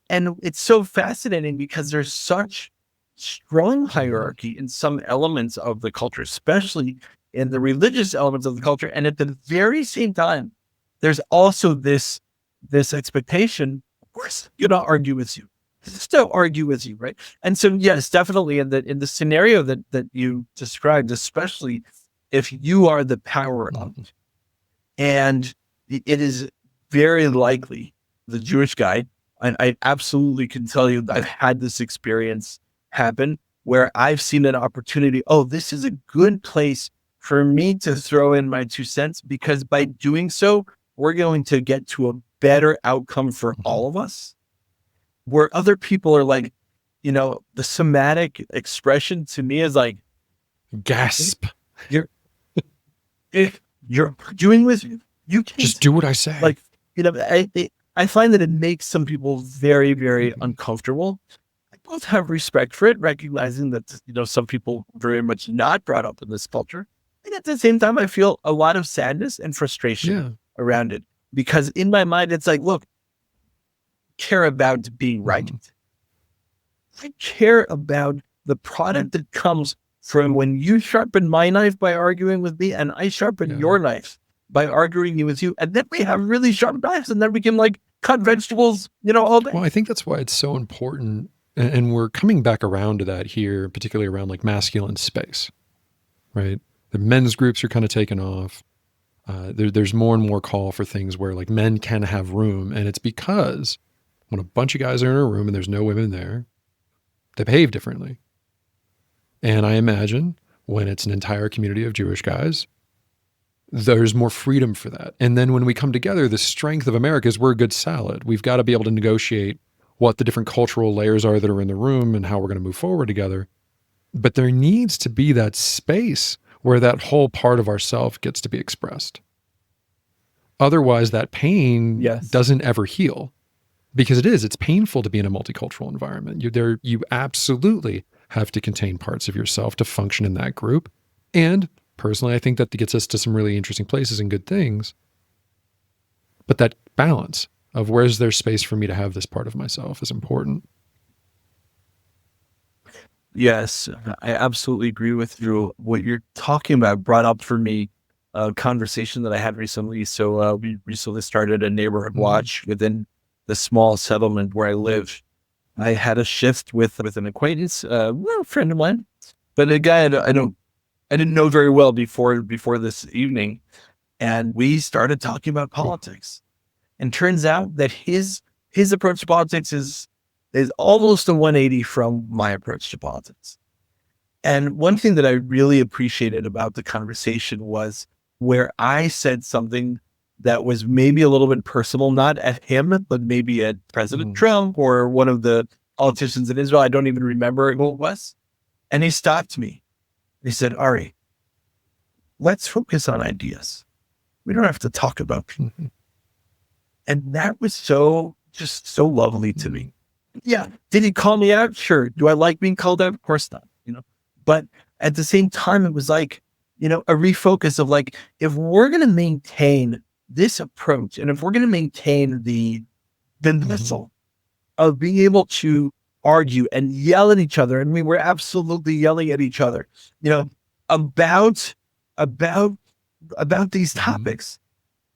and it's so fascinating because there's such strong hierarchy in some elements of the culture, especially in the religious elements of the culture. And at the very same time, there's also this expectation, of course, going to argue with you. Still argue with you, right? And so, yes, definitely in the scenario that you described, especially if you are the power of it, and it is very likely the Jewish guy, and I absolutely can tell you I've had this experience happen where I've seen an opportunity. Oh, this is a good place for me to throw in my 2 cents, because by doing so, we're going to get to a better outcome for all of us. Where other people are like, the somatic expression to me is like, gasp. If you're arguing with you can't just do what I say. Like, I find that it makes some people very, very uncomfortable. I both have respect for it, recognizing that, some people very much not brought up in this culture. And at the same time, I feel a lot of sadness and frustration around it, because in my mind, it's like, look, I care about being right. I care about the product that comes from when you sharpen my knife by arguing with me, and I sharpen your knife by arguing with you. And then we have really sharp knives, and then we can like cut vegetables, all day. Well, I think that's why it's so important. And we're coming back around to that here, particularly around like masculine space, right? The men's groups are kind of taken off. There's more and more call for things where like men can have room. And it's because when a bunch of guys are in a room and there's no women there, they behave differently. And I imagine when it's an entire community of Jewish guys, there's more freedom for that. And then when we come together, the strength of America is we're a good salad. We've got to be able to negotiate what the different cultural layers are that are in the room and how we're going to move forward together. But there needs to be that space where that whole part of ourself gets to be expressed. Otherwise, that pain doesn't ever heal, because it's painful to be in a multicultural environment. You absolutely have to contain parts of yourself to function in that group. And personally, I think that gets us to some really interesting places and good things. But that balance of where's there space for me to have this part of myself is important. Yes, I absolutely agree with you. What you're talking about brought up for me a conversation that I had recently. So we recently started a neighborhood watch within the small settlement where I live. I had a shift with an acquaintance, a friend of mine, but a guy I didn't know very well before this evening, and we started talking about politics. And turns out that his approach to politics is almost a 180 from my approach to politics. And one thing that I really appreciated about the conversation was where I said something that was maybe a little bit personal, not at him, but maybe at President Trump or one of the politicians in Israel. I don't even remember who it was. And he stopped me. He said, Ari, let's focus on ideas. We don't have to talk about people. And that was just so lovely to me. Yeah. Did he call me out? Sure. Do I like being called out? Of course not, but at the same time, it was like, a refocus of like, if we're going to maintain this approach and if we're going to maintain the vessel of being able to argue and yell at each other, and we were absolutely yelling at each other, about these topics,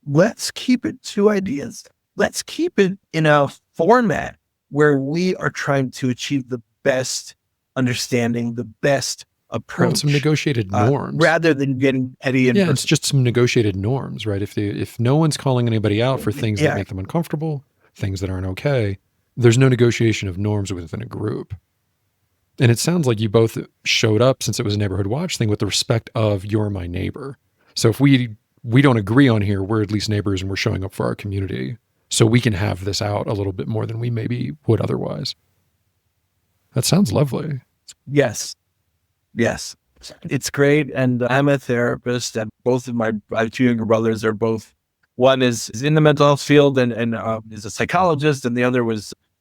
let's keep it to ideas. Let's keep it in a format where we are trying to achieve the best understanding, the best approach. Some negotiated norms. Rather than getting petty. It's just some negotiated norms, right? If no one's calling anybody out for things that make them uncomfortable, things that aren't okay, there's no negotiation of norms within a group. And it sounds like you both showed up, since it was a neighborhood watch thing, with the respect of you're my neighbor. So if we don't agree on here, we're at least neighbors and we're showing up for our community. So we can have this out a little bit more than we maybe would otherwise. That sounds lovely. Yes. It's great. And I'm a therapist, and both of my two younger brothers are both, one is in the mental health field and is a psychologist, and the other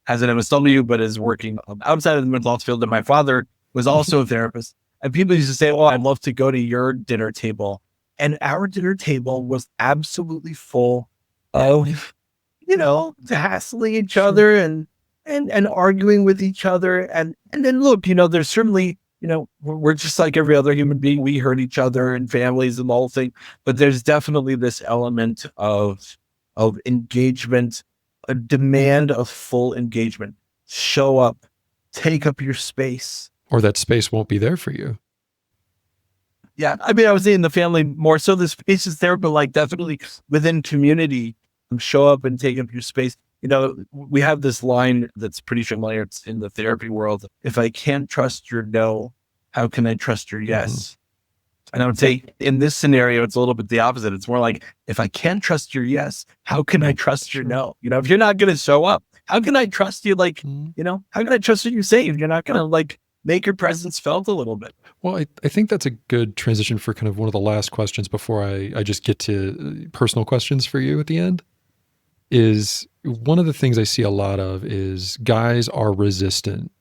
has an MSW, but is working outside of the mental health field. And my father was also a thairapist. And people used to say, I'd love to go to your dinner table. And our dinner table was absolutely full of, hassling each other and arguing with each other. And then look, there's certainly, we're just like every other human being. We hurt each other and families and the whole thing. But there's definitely this element of engagement, a demand of full engagement. Show up, take up your space. Or that space won't be there for you. Yeah. I mean, I was in the family more so the space is there, but like definitely within community, show up and take up your space. We have this line that's pretty familiar. It's in the therapy world. If I can't trust your no, how can I trust your yes? And I would say in this scenario, it's a little bit the opposite. It's more like, if I can't trust your yes, how can I trust your no? If you're not going to show up, how can I trust you? Like, how can I trust what you say if you're not going to like make your presence felt a little bit? Well, I think that's a good transition for kind of one of the last questions before I just get to personal questions for you at the end. Is one of the things I see a lot of is guys are resistant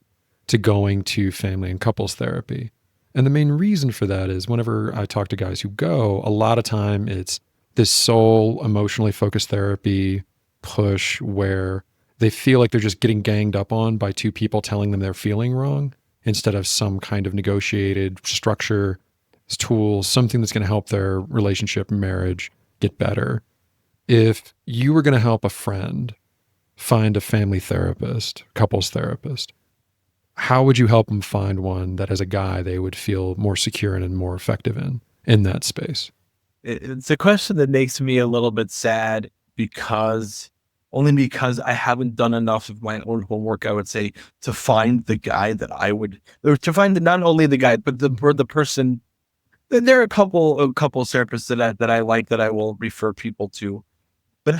to going to family and couples therapy. And the main reason for that is whenever I talk to guys who go, a lot of time it's this sole emotionally focused therapy push where they feel like they're just getting ganged up on by two people telling them they're feeling wrong instead of some kind of negotiated structure, tools, something that's going to help their relationship, marriage get better. If you were going to help a friend find a family therapist, couples therapist, how would you help them find one that as a guy they would feel more secure in and more effective in? in that space? It's a question that makes me a little bit sad only because I haven't done enough of my own homework, I would say, to find the guy that or to find not only the guy, but the person. There are a couple therapists that I like that I will refer people to. But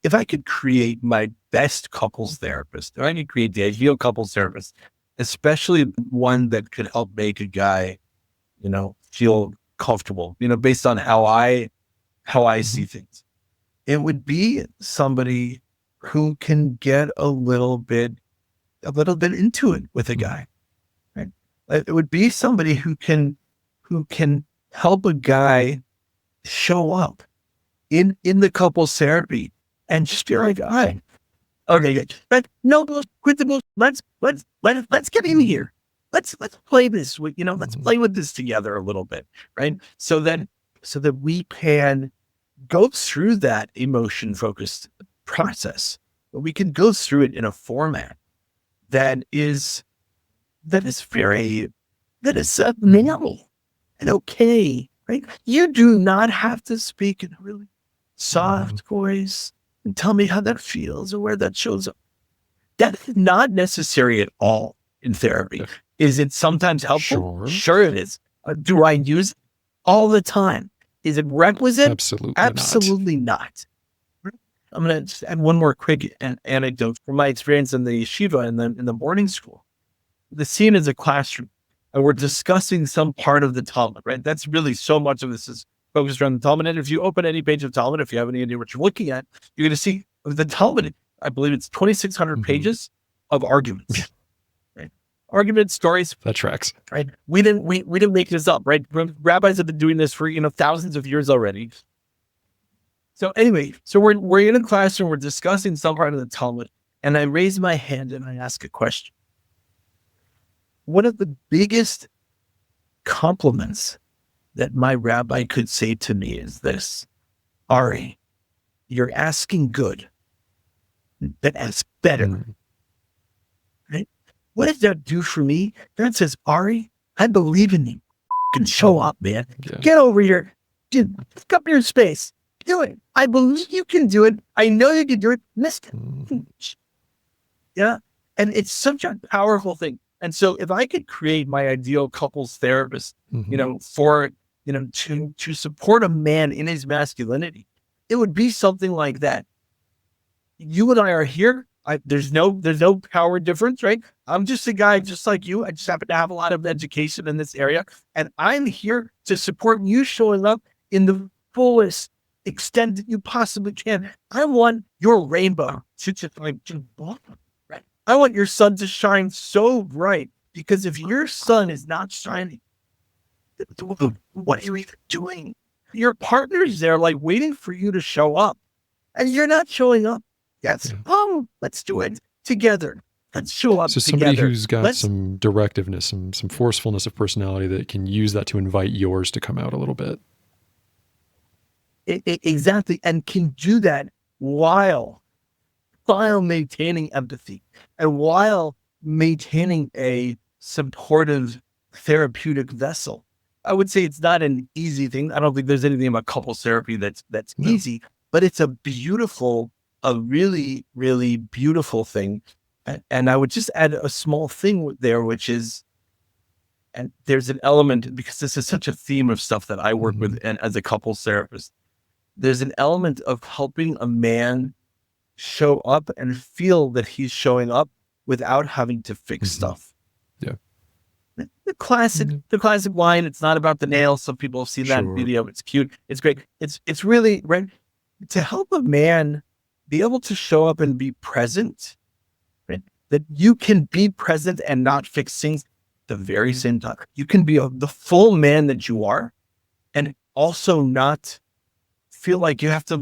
if I could create my best couples therapist, if I could create the ideal couples therapist, especially one that could help make a guy, feel comfortable, based on how I see things, it would be somebody who can get a little bit into it with a guy, right? It would be somebody who can help a guy show up in the couples therapy and just be like, all right, okay, good. But no, quit the bullshit. Let's get in here. Let's play this with, let's play with this together a little bit, right? So that we can go through that emotion focused process, but we can go through it in a format that is minimal and okay, right? You do not have to speak in a really soft voice and tell me how that feels or where that shows up. That's not necessary at all in therapy. Is it sometimes helpful? Sure it is. Do I use it all the time? Is it requisite? Absolutely not. I'm going to just add one more quick anecdote from my experience in the yeshiva in the boarding school. The scene is a classroom, and we're discussing some part of the Talmud, right? That's really so much of this is focused around the Talmud. And if you open any page of Talmud, if you have any idea what you're looking at, you're going to see the Talmud. I believe it's 2,600 pages of arguments. Right? Arguments, stories. That tracks. Right? We didn't make this up, right? Rabbis have been doing this for thousands of years already. So anyway, we're in a classroom, we're discussing some part of the Talmud, and I raise my hand and I ask a question. One of the biggest compliments that my rabbi could say to me is this: Ari, you're asking good, but ask better. Right? What does that do for me? That says, Ari, I believe in you. Can show up, man. Yeah. Get over here. Dude, pick up your space. Do it. I believe you can do it. I know you can do it. Missed it. Yeah. And it's such a powerful thing. And so if I could create my ideal couples therapist, to support a man in his masculinity, it would be something like that. You and I are here. There's no power difference, right? I'm just a guy just like you. I just happen to have a lot of education in this area. And I'm here to support you showing up in the fullest extent that you possibly can. I want your rainbow to just blossom, right? I want your sun to shine so bright, because if your sun is not shining, what are you even doing? Your partner's there waiting for you to show up, and you're not showing up. Yes. Oh, let's do it together. Let's show up together. So somebody who's got some directiveness, some forcefulness of personality that can use that to invite yours to come out a little bit. Exactly. And can do that while maintaining empathy and while maintaining a supportive therapeutic vessel. I would say it's not an easy thing. I don't think there's anything about couples therapy that's easy, but it's a really, really beautiful thing. And I would just add a small thing there, which is, and there's an element, because this is such a theme of stuff that I work with and as a couples therapist, there's an element of helping a man show up and feel that he's showing up without having to fix stuff. Yeah. The classic line, it's not about the nails. Some people have seen that video. It's cute. It's great. It's really right to help a man be able to show up and be present, right? That you can be present and not fix things at the very same time. You can be the full man that you are and also not feel like you have to,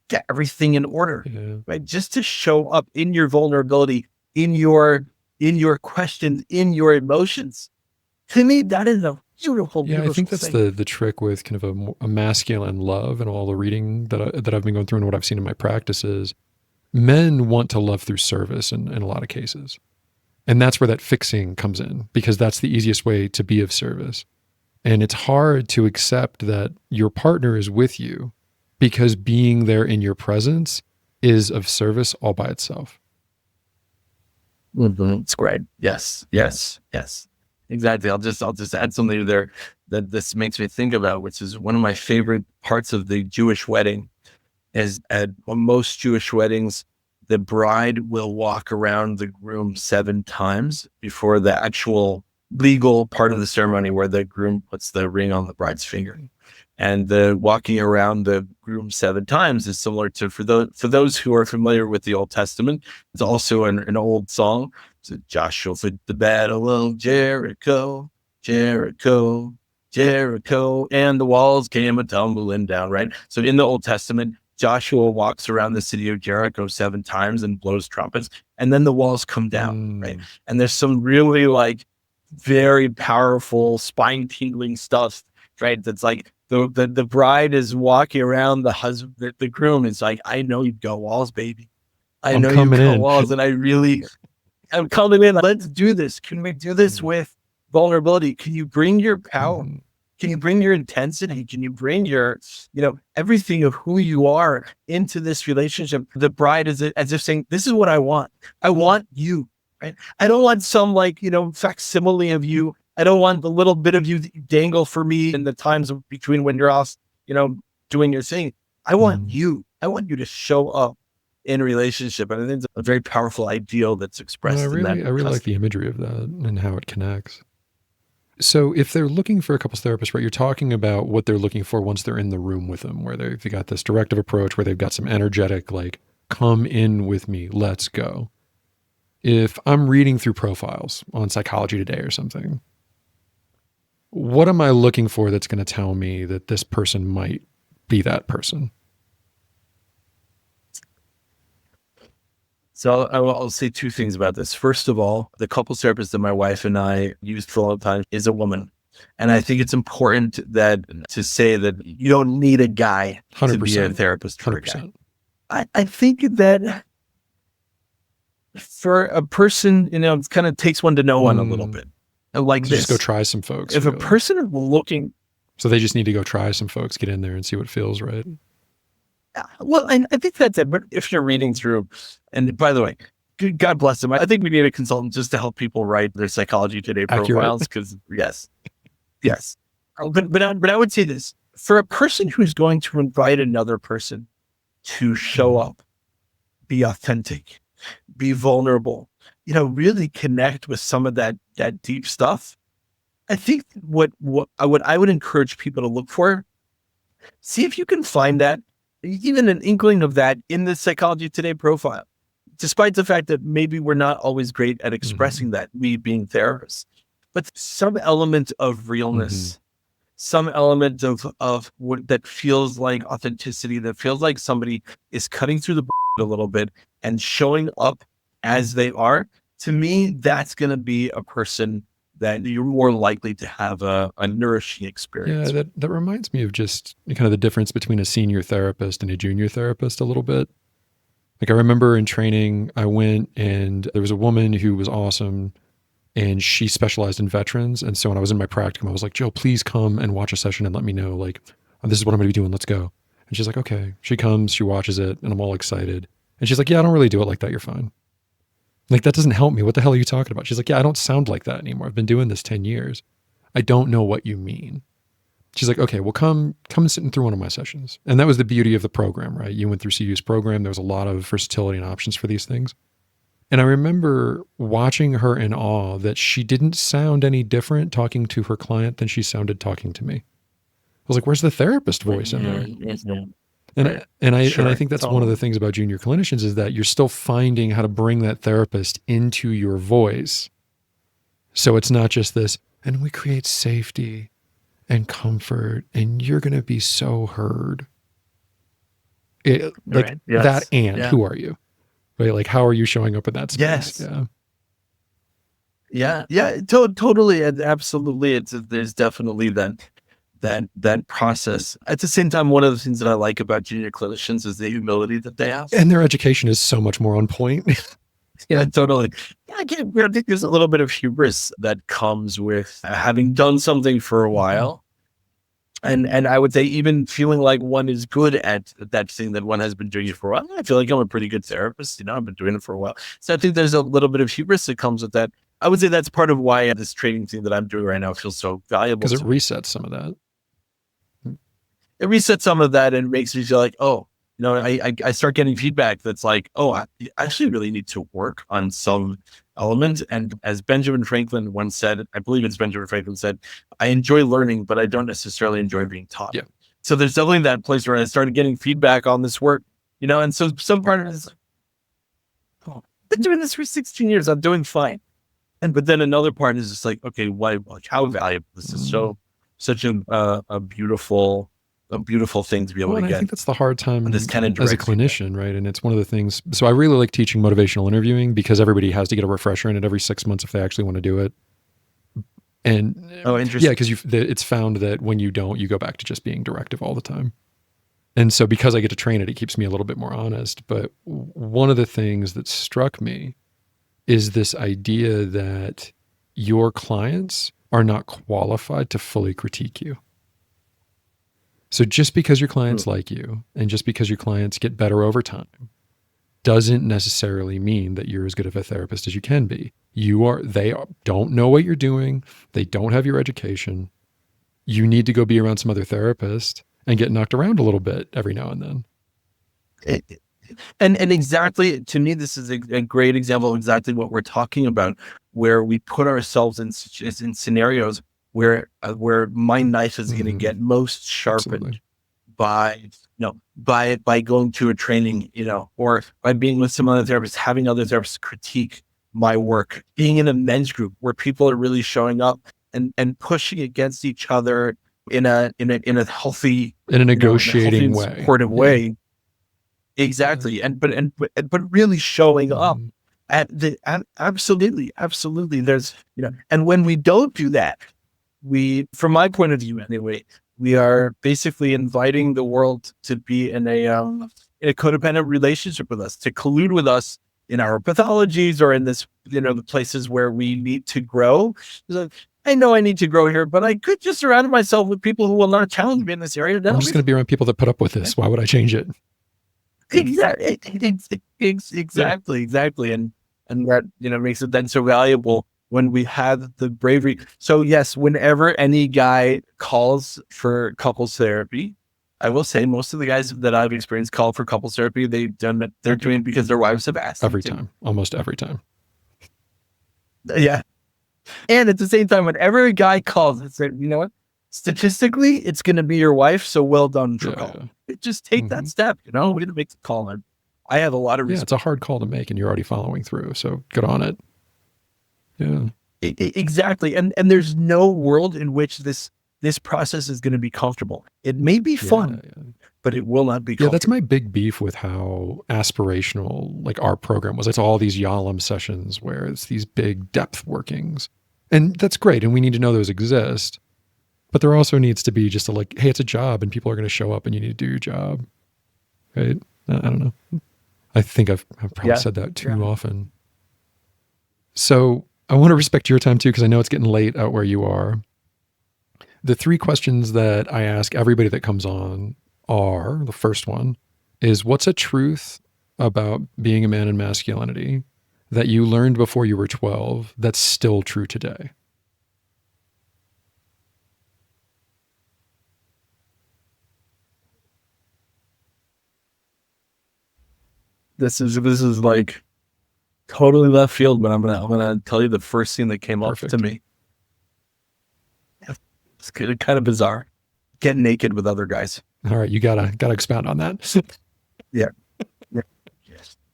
get everything in order, right? Just to show up in your vulnerability, in your questions, in your emotions. To me, that is a beautiful, I think that's thing. the trick with kind of a masculine love and all the reading that I've been going through and what I've seen in my practices. Men want to love through service in a lot of cases. And that's where that fixing comes in, because that's the easiest way to be of service. And it's hard to accept that your partner is with you because being there in your presence is of service all by itself. It's great. Yes, yes, yes. Exactly. I'll just add something there that this makes me think about, which is one of my favorite parts of the Jewish wedding is at most Jewish weddings, the bride will walk around the groom 7 times before the actual legal part of the ceremony where the groom puts the ring on the bride's finger. And the walking around the groom 7 times is similar to, for those who are familiar with the Old Testament, it's also an old song. So Joshua fit the battle of Jericho, Jericho, Jericho, and the walls came a tumbling down, right? So in the Old Testament, Joshua walks around the city of Jericho 7 times and blows trumpets, and then the walls come down, right? And there's some really like very powerful, spine-tingling stuff, right? That's like the bride is walking around the husband, the groom is like, I know you've got walls, baby. I know you've got walls, and I'm coming in. Let's do this. Can we do this with vulnerability? Can you bring your power? Can you bring your intensity? Can you bring your, everything of who you are into this relationship? The bride is as if saying, this is what I want. I want you, right? I don't want some facsimile of you. I don't want the little bit of you that you dangle for me in the times between when you're off, doing your thing. I want you. I want you to show up in a relationship. And I think it's a very powerful ideal that's expressed I really like the imagery of that and how it connects. So if they're looking for a couples therapist, right, you're talking about what they're looking for once they're in the room with them, where they've got this directive approach, where they've got some energetic, like, come in with me, let's go. If I'm reading through profiles on Psychology Today or something, what am I looking for that's going to tell me that this person might be that person? So I'll say 2 things about this. First of all, the couples therapist that my wife and I used for a long time is a woman. And I think it's important to say that you don't need a guy 100%, to be a therapist for 100%. a guy. I think that for a person, it kind of takes one to know one a little bit. Like this. Just go try some folks. If a person is looking. So they just need to go try some folks, get in there and see what feels right. Well, I think that's it. But if you're reading through, and by the way, God bless them. I think we need a consultant just to help people write their Psychology Today profiles. Because yes. But I would say this, for a person who's going to invite another person to show up, be authentic, be vulnerable, really connect with some of that deep stuff. I think what I would encourage people to look for, see if you can find that, even an inkling of that in the Psychology Today profile, despite the fact that maybe we're not always great at expressing that, we being therapists, but some element of realness, some element of what that feels like authenticity, that feels like somebody is cutting through the a little bit and showing up as they are. To me, that's going to be a person that you're more likely to have a nourishing experience. Yeah, that reminds me of just kind of the difference between a senior therapist and a junior therapist a little bit. Like I remember in training, I went and there was a woman who was awesome and she specialized in veterans. And so when I was in my practicum, I was like, Joe, please come and watch a session and let me know, like, oh, this is what I'm going to be doing. Let's go. And she's like, okay. She comes, she watches it, and I'm all excited. And she's like, yeah, I don't really do it like that. You're fine. Like, that doesn't help me. What the hell are you talking about? She's like, yeah, I don't sound like that anymore. I've been doing this 10 years. I don't know what you mean. She's like, okay, well, come and sit through one of my sessions. And that was the beauty of the program, right? You went through CU's program. There was a lot of versatility and options for these things. And I remember watching her in awe that she didn't sound any different talking to her client than she sounded talking to me. I was like, where's the therapist voice in there? And I think that's one of the things about junior clinicians is that you're still finding how to bring that therapist into your voice. So it's not just this, and we create safety and comfort, and you're going to be so heard. That and who are you? Right? Like, how are you showing up in that space? Yes. Yeah. Totally. And absolutely. There's definitely that process. At the same time, one of the things that I like about junior clinicians is the humility that they have. And their education is so much more on point. Yeah, totally. Yeah, I think there's a little bit of hubris that comes with having done something for a while. And I would say even feeling like one is good at that thing that one has been doing it for a while. I feel like I'm a pretty good therapist. I've been doing it for a while. So I think there's a little bit of hubris that comes with that. I would say that's part of why this training thing that I'm doing right now feels so valuable. Because it resets some of that. It resets some of that and makes me feel like, oh, I start getting feedback that's like, oh, I actually really need to work on some element. And as Benjamin Franklin once said, I believe it's Benjamin Franklin said, I enjoy learning, but I don't necessarily enjoy being taught. Yeah. So there's definitely that place where I started getting feedback on this work, and so some part of it is, oh, I've been doing this for 16 years. I'm doing fine. But then another part is just like, okay, why, like how valuable this is such a beautiful thing to be able to get. I think that's the hard time this kind of as a clinician, right? And it's one of the things. So I really like teaching motivational interviewing because everybody has to get a refresher in it every 6 months if they actually want to do it. And interesting. Yeah, because it's found that when you don't, you go back to just being directive all the time. And so because I get to train it, it keeps me a little bit more honest. But one of the things that struck me is this idea that your clients are not qualified to fully critique you. So just because your clients like you and just because your clients get better over time doesn't necessarily mean that you're as good of a therapist as you can be. They don't know what you're doing. They don't have your education. You need to go be around some other therapist and get knocked around a little bit every now and then. And exactly, to me, this is a great example of exactly what we're talking about, where we put ourselves in scenarios where my knife is going to get most sharpened by going to a training, or by being with some other therapists, having other therapists critique my work, being in a men's group where people are really showing up and pushing against each other in a healthy, in a negotiating way, supportive way. Exactly. But really showing up absolutely. There's, and when we don't do that, from my point of view anyway, we are basically inviting the world to be in a codependent relationship with us, to collude with us in our pathologies or in this, the places where we need to grow. So I know I need to grow here, but I could just surround myself with people who will not challenge me in this area. I'm just going to be around people that put up with this. Why would I change it? Exactly. And that, makes it then so valuable when we have the bravery. So yes, whenever any guy calls for couples therapy, I will say most of the guys that I've experienced call for couples therapy, they're doing it because their wives have asked almost every time. Yeah. And at the same time, whenever a guy calls and says, you know what, statistically, it's going to be your wife. So well done for calling. Just take that step, we're going to make the call. And I have a lot of it's a hard call to make and you're already following through. So good on it. Yeah, exactly. And there's no world in which this process is going to be comfortable. It may be fun, but it will not be comfortable. Yeah, that's my big beef with how aspirational like our program was. It's all these Yalom sessions where it's these big depth workings. And that's great. And we need to know those exist. But there also needs to be just hey, it's a job and people are going to show up and you need to do your job. Right? I don't know. I think I've probably said that too often. So I want to respect your time too, because I know it's getting late out where you are. The 3 questions that I ask everybody that comes on are, the first one is, what's a truth about being a man in masculinity that you learned before you were 12 that's still true today? This is like totally left field, but I'm gonna tell you the first thing that came up to me. It's kind of bizarre. Get naked with other guys. All right, you gotta expound on that. Yeah.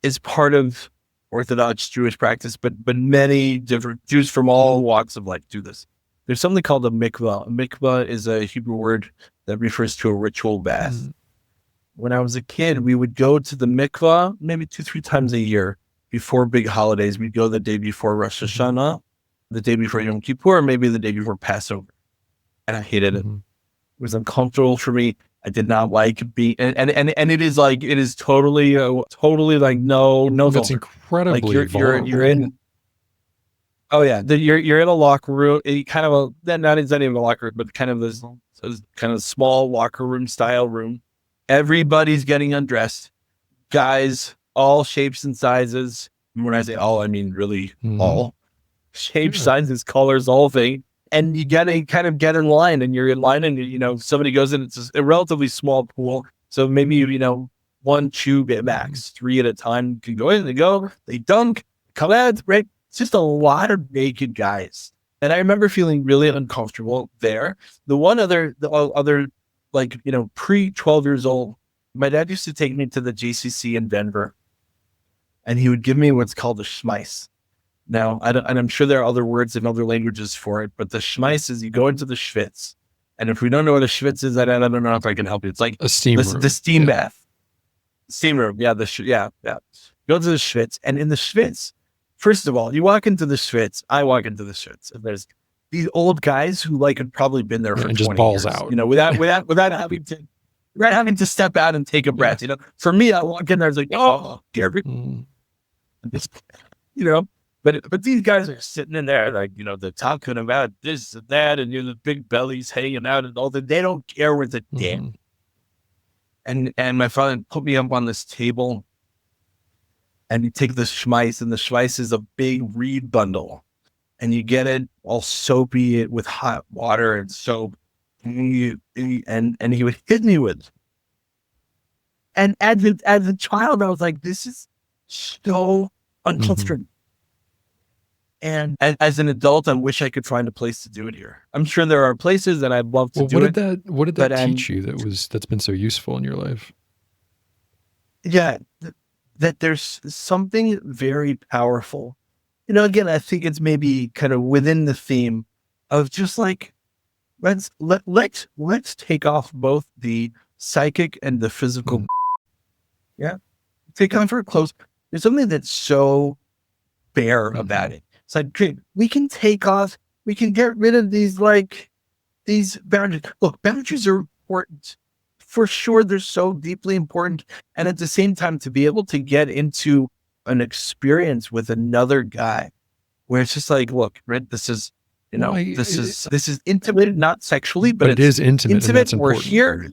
It's part of Orthodox Jewish practice, but many different Jews from all walks of life do this. There's something called a mikvah. A mikvah is a Hebrew word that refers to a ritual bath. When I was a kid, we would go to the mikvah maybe 2-3 times a year before big holidays. We'd go the day before Rosh Hashanah, the day before Yom Kippur, maybe the day before Passover. And I hated it. It was uncomfortable for me. I did not like being, and it is totally like, no. It's incredibly like you're in. Oh yeah, you're in a locker room. Kind of not even a locker room, but kind of this kind of small locker room style room. Everybody's getting undressed. Guys, all shapes and sizes. And when I say all, I mean really all shapes, sizes, colors, all thing. And you gotta kind of get in line, and you're in line, and somebody goes in. It's a relatively small pool, so maybe one, two at max, three at a time can go in. They dunk, come out, right? It's just a lot of naked guys. And I remember feeling really uncomfortable there. The other, like, pre 12 years old, my dad used to take me to the JCC in Denver, and he would give me what's called a schmeiss. Now, and I'm sure there are other words in other languages for it, but the schmeiss is you go into the schwitz. And if we don't know what a schwitz is, I don't know if I can help you. It's like a steam room. The steam bath. Steam room. Yeah. Yeah. Go to the schwitz. And in the schwitz, first of all, you walk into the schwitz. I walk into the schwitz. And there's these old guys who had probably been there for 20 just balls years, out. without having to step out and take a breath. For me, I walk in there, I was like, oh, dear. But these guys are sitting in there, they're talking about this and that, and the big bellies hanging out and all that. They don't care with a damn. And my father put me up on this table, and you take the schmeiss, and the schmeiss is a big reed bundle, and you get it all soapy with hot water and soap, and he would hit me with it. And as a child, I was like, this is so uncomfortable. And as an adult, I wish I could find a place to do it here. I'm sure there are places, and I'd love to do it. What did that teach you that's been so useful in your life? Yeah, that there's something very powerful. Again, I think it's maybe kind of within the theme of just like, let's take off both the psychic and the physical. Yeah, take off our clothes. There's something that's so bare about it. It's like, we can take off, we can get rid of these boundaries. Look, boundaries are important. For sure, they're so deeply important. And at the same time, to be able to get into an experience with another guy where it's just like, look, right, this is, this is intimate, not sexually, but it is intimate. And that's we're important. here.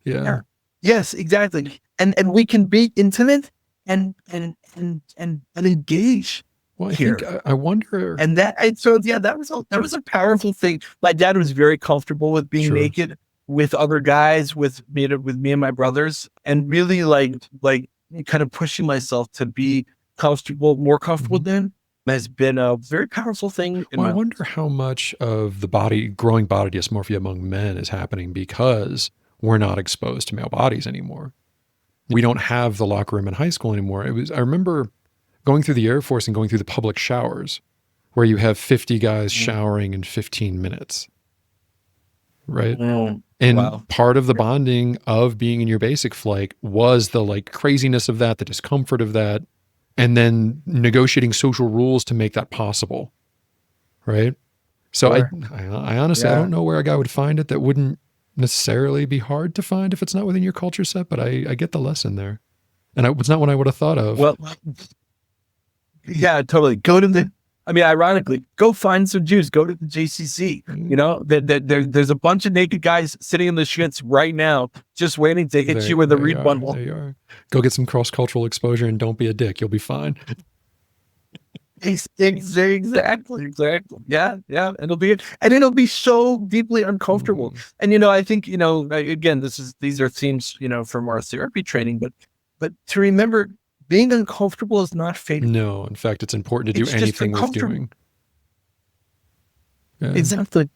Yeah. Yes, exactly. And we can be intimate and engage. Well, I wonder. And that was a powerful thing. My dad was very comfortable with being naked with other guys, with me and my brothers, and really kind of pushing myself to be more comfortable than has been a very powerful thing. I wonder how much of the growing body dysmorphia among men is happening because we're not exposed to male bodies anymore. We don't have the locker room in high school anymore. I remember going through the Air Force and going through the public showers where you have 50 guys showering in 15 minutes. Right. And part of the bonding of being in your basic flight was the craziness of that, the discomfort of that, and then negotiating social rules to make that possible. Right. So I honestly, I don't know where a guy would find it that wouldn't necessarily be hard to find if it's not within your culture set, but I get the lesson there. And it's not what I would have thought of. Well, yeah, totally. Ironically, go find some Jews. Go to the JCC. There's a bunch of naked guys sitting in the shits right now, just waiting to hit you with a reed bundle. There you are. Go get some cross-cultural exposure and don't be a dick. You'll be fine. Exactly. Yeah. It'll be so deeply uncomfortable. And I think again, these are themes from our therapy training, but to remember, being uncomfortable is not fatal. No, in fact, it's important to do anything worth doing. Yeah. Exactly.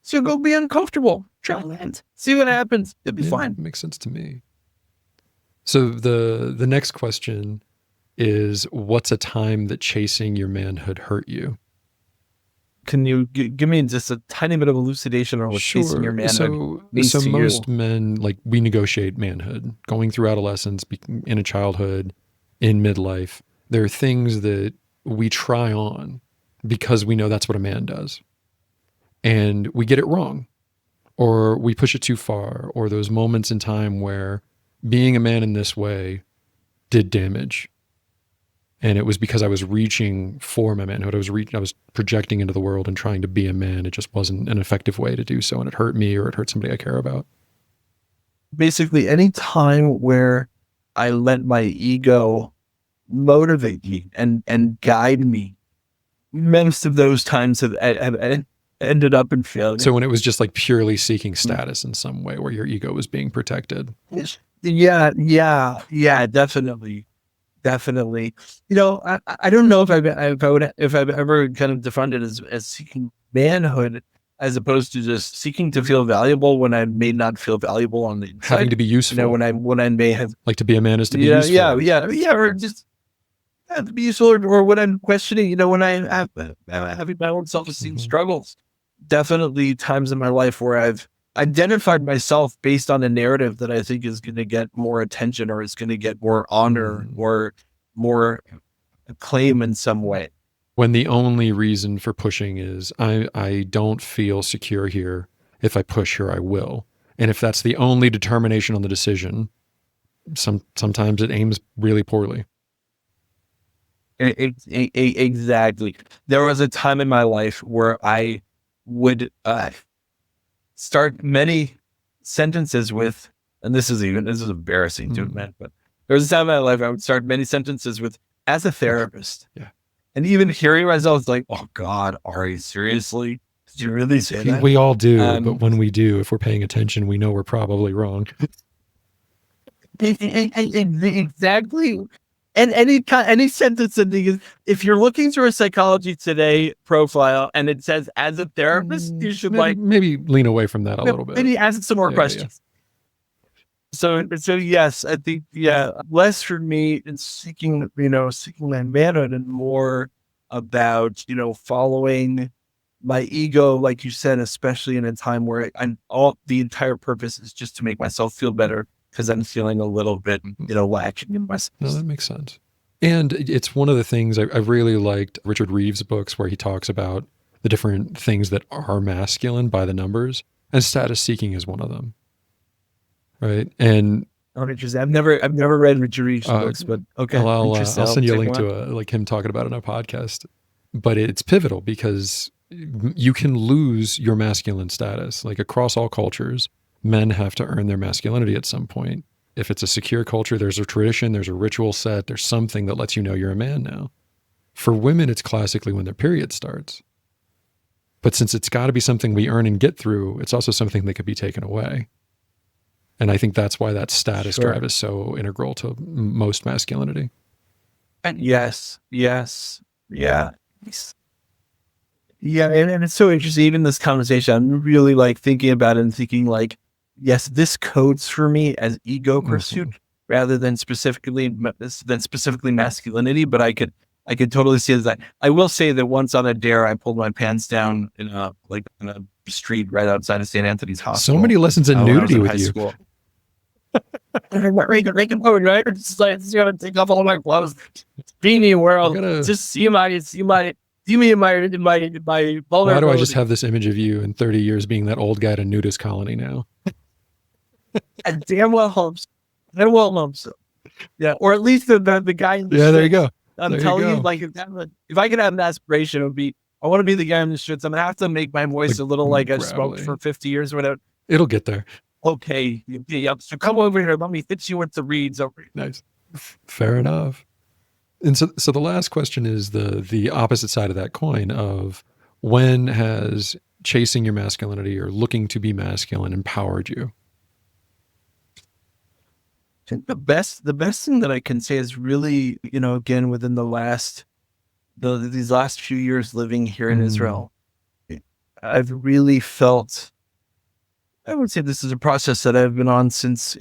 So go be uncomfortable. Try it. See what happens. It'll be fine. Makes sense to me. So the next question is, what's a time that chasing your manhood hurt you? Can you give me just a tiny bit of elucidation on what chasing your manhood means to you? So most men, we negotiate manhood, going through adolescence, in a childhood, in midlife. There are things that we try on because we know that's what a man does. And we get it wrong, or we push it too far, or those moments in time where being a man in this way did damage. And it was because I was reaching for my manhood. I was projecting into the world and trying to be a man. It just wasn't an effective way to do so. And it hurt me or it hurt somebody I care about. Basically, any time where I let my ego motivate me and guide me, most of those times have ended up in failure. So when it was just like purely seeking status in some way where your ego was being protected. Yeah, definitely. You know, I don't know if I've ever kind of defined it as seeking manhood as opposed to just seeking to feel valuable when I may not feel valuable on the inside. Having to be useful. You know, when I may have, like, to be a man is to be useful. Yeah, or just to be useful, or when I'm questioning, you know, when I have having my own self-esteem struggles. Definitely times in my life where I've identified myself based on a narrative that I think is going to get more attention or is going to get more honor or more acclaim in some way. When the only reason for pushing is I don't feel secure here. If I push here, I will. And if that's the only determination on the decision, sometimes it aims really poorly. Exactly. There was a time in my life where I would start many sentences with, and this is embarrassing to admit, but there was a time in my life I would start many sentences with, as a therapist. Yeah. And even hearing myself, like, oh God, Ari, seriously? Did you really say that? We all do, but when we do, if we're paying attention, we know we're probably wrong. Exactly. And any sentence in the, if you're looking through a Psychology Today profile and it says as a therapist, you should maybe lean away from that a little bit. Maybe ask some more questions. Yeah. So yes, I think, less for me in seeking my manhood and more about, following my ego, like you said, especially in a time where the entire purpose is just to make myself feel better. Because I'm feeling a little bit, lacking in myself. No, that makes sense. And it's one of the things I really liked Richard Reeves' books where he talks about the different things that are masculine by the numbers, and status seeking is one of them. Right. And I've never read Richard Reeves' books, but okay. I'll send you a link to him talking about it on a podcast. But it's pivotal because you can lose your masculine status, like across all cultures. Men have to earn their masculinity at some point. If it's a secure culture, there's a tradition, there's a ritual set, there's something that lets you know you're a man now. For women, it's classically when their period starts. But since it's got to be something we earn and get through, it's also something that could be taken away. And I think that's why that status drive is so integral to most masculinity. And yes. Yeah. Yeah. And it's so interesting, even this conversation, I'm really thinking about it and thinking yes, this codes for me as ego pursuit rather than specifically masculinity, but I could totally see that. I will say that once on a dare, I pulled my pants down in a street right outside of St. Anthony's Hospital. So many lessons in nudity with you. School. Right? It's gonna take off all my clothes. Beanie world. Just see me in my vulnerability. Why do I just have this image of you in 30 years being that old guy at a nudist colony now? And damn well hopes. Yeah, or at least the guy in the streets. There you go. I'm telling you, if I could have an aspiration, it would be, I want to be the guy in the streets. I'm going to have to make my voice a little like I've smoked for 50 years or whatever. It'll get there. Okay. Yeah, so come over here. Let me hit you with the reeds over here. Nice. Fair enough. And so the last question is the opposite side of that coin of, when has chasing your masculinity or looking to be masculine empowered you? I think the best thing that I can say is really, again, within these last few years living here in Israel, I've really felt, I would say this is a process that I've been on since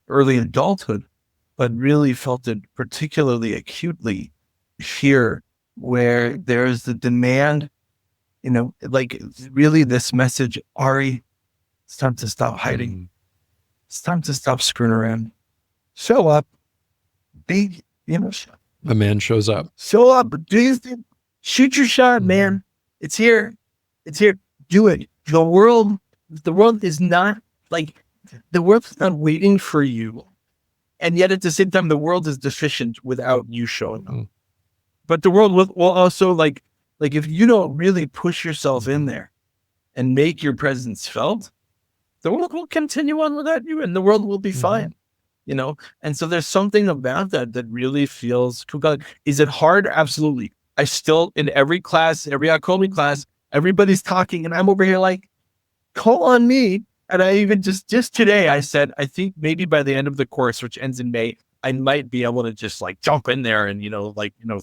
early adulthood, but really felt it particularly acutely here, where there's the demand, really this message, Ari, it's time to stop hiding. It's time to stop screwing around. Show up. Be, a man shows up. Show up. Do your thing. Shoot your shot, man. It's here. It's here. Do it. The world is not the world's not waiting for you. And yet at the same time, the world is deficient without you showing up. but the world will also like if you don't really push yourself in there and make your presence felt, the world will continue on without you and the world will be fine, you know? And so there's something about that that really feels cool. Is it hard? Absolutely. I still, in every class, every Akomi class, everybody's talking and I'm over here like, call on me. And I even just today, I said, I think maybe by the end of the course, which ends in May, I might be able to just like jump in there and,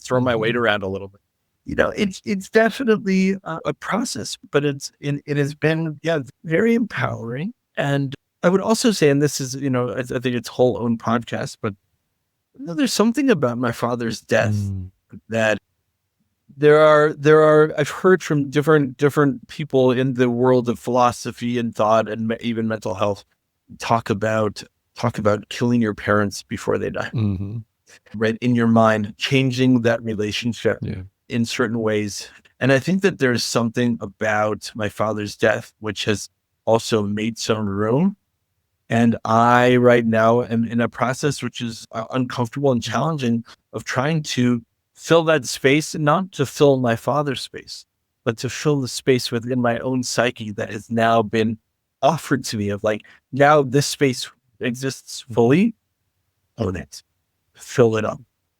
throw my weight around a little bit. It's definitely a process, but it has been, very empowering. And I would also say, and this is, I think it's whole own podcast, but there's something about my father's death that there are, I've heard from different people in the world of philosophy and thought and even mental health talk about killing your parents before they die, right? In your mind, changing that relationship in certain ways. And I think that there's something about my father's death, which has also made some room. And I right now am in a process, which is uncomfortable and challenging, of trying to fill that space, not to fill my father's space, but to fill the space within my own psyche that has now been offered to me of like, now this space exists fully, own it, fill it up.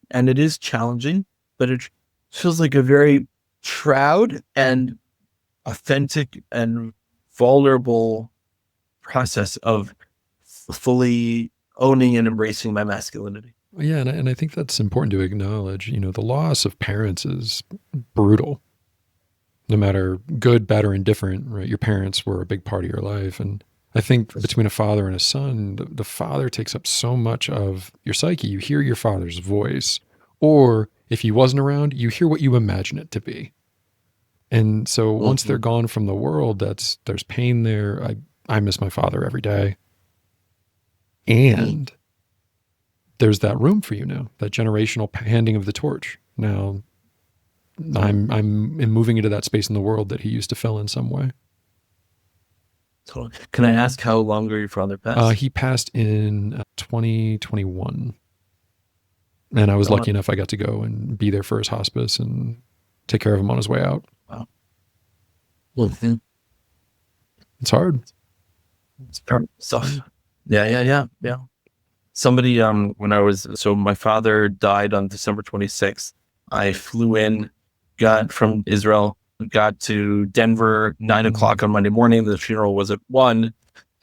And it is challenging, but it feels like a very proud and authentic and vulnerable process of fully owning and embracing my masculinity. Yeah, and I think that's important to acknowledge. The loss of parents is brutal. No matter good, bad, or indifferent, right? Your parents were a big part of your life. And I think between a father and a son, the father takes up so much of your psyche. You hear your father's voice. Or if he wasn't around, you hear what you imagine it to be. And so once they're gone from the world, there's pain there. I miss my father every day. And there's that room for you now, that generational handing of the torch. Now, I'm moving into that space in the world that he used to fill in some way. So, can I ask how long ago your father passed? He passed in 2021, and I was lucky enough I got to go and be there for his hospice and take care of him on his way out. Wow, it's hard. It's hard stuff. Yeah. Somebody, so my father died on December 26th. I flew in, got from Israel, got to Denver 9:00 on Monday morning. The funeral was at 1.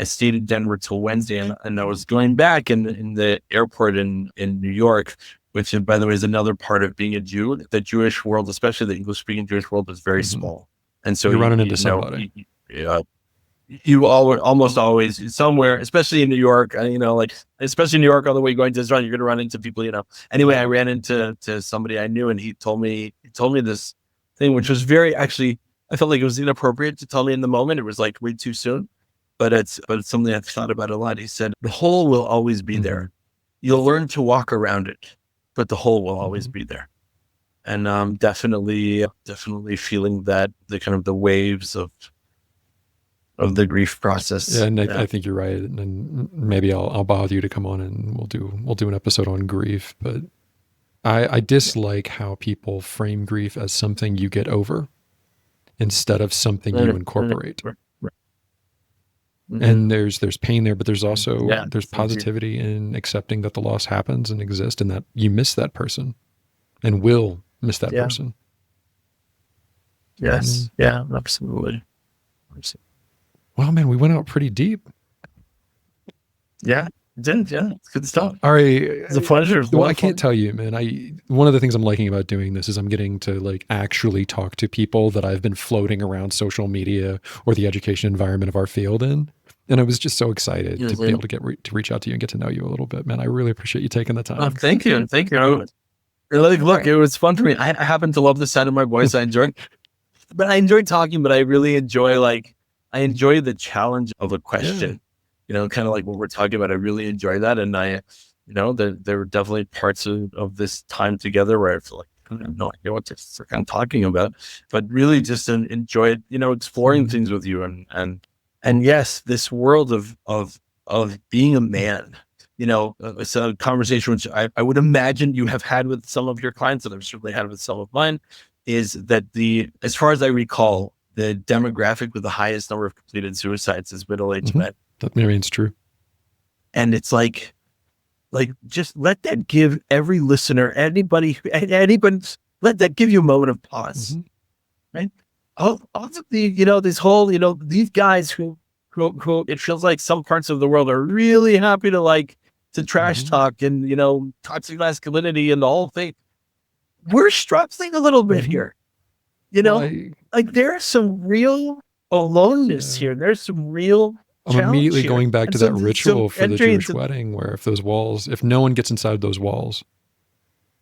I stayed in Denver till Wednesday, and I was going back in the airport in New York, which, by the way, is another part of being a Jew. The Jewish world, especially the English-speaking Jewish world, is very small. And so you're running into somebody. You almost always somewhere, especially in New York, especially in New York, on the way going to Israel, you're going to run into people, Anyway, I ran into somebody I knew, and he told me this thing, which was actually, I felt like it was inappropriate to tell me in the moment. It was like way too soon, but it's something I've thought about a lot. He said, the hole will always be there. You'll learn to walk around it, but the hole will always be there. And definitely feeling that the kind of the waves of the grief process. Yeah, and I think you're right. And maybe I'll bother you to come on and we'll do an episode on grief. But I dislike how people frame grief as something you get over instead of something you incorporate. And there's pain there, but there's also there's positivity in accepting that the loss happens and exists, and that you miss that person and will miss that person. Yes. Yeah, absolutely. Wow, man, we went out pretty deep. Yeah, didn't. Yeah, it's good stuff. Ari, it's a pleasure. Well, I can't tell you, man. One of the things I'm liking about doing this is I'm getting to like actually talk to people that I've been floating around social media or the education environment of our field in. And I was just so excited to be able to to reach out to you and get to know you a little bit, man. I really appreciate you taking the time. Thank you. Look, it was fun for me. I happen to love the sound of my voice. I enjoy talking, but I really enjoy I enjoy the challenge of a question, kind of like what we're talking about. I really enjoy that. And there were definitely parts of this time together where I feel like I have no idea what they're kind of talking about, but really just enjoyed, exploring things with you. And yes, this world of being a man, It's a conversation which I would imagine you have had with some of your clients, and I've certainly had with some of mine, is that as far as I recall, the demographic with the highest number of completed suicides is middle-aged men. That remains true. And it's like just let that give every listener, anybody, let that give you a moment of pause, right? All of this whole, these guys who it feels like some parts of the world are really happy to trash talk and, toxic masculinity and the whole thing. We're struggling a little bit here, there's some real aloneness here. There's some real I'm immediately here. going back And to so that ritual for the entry Jewish into- wedding, where if no one gets inside those walls,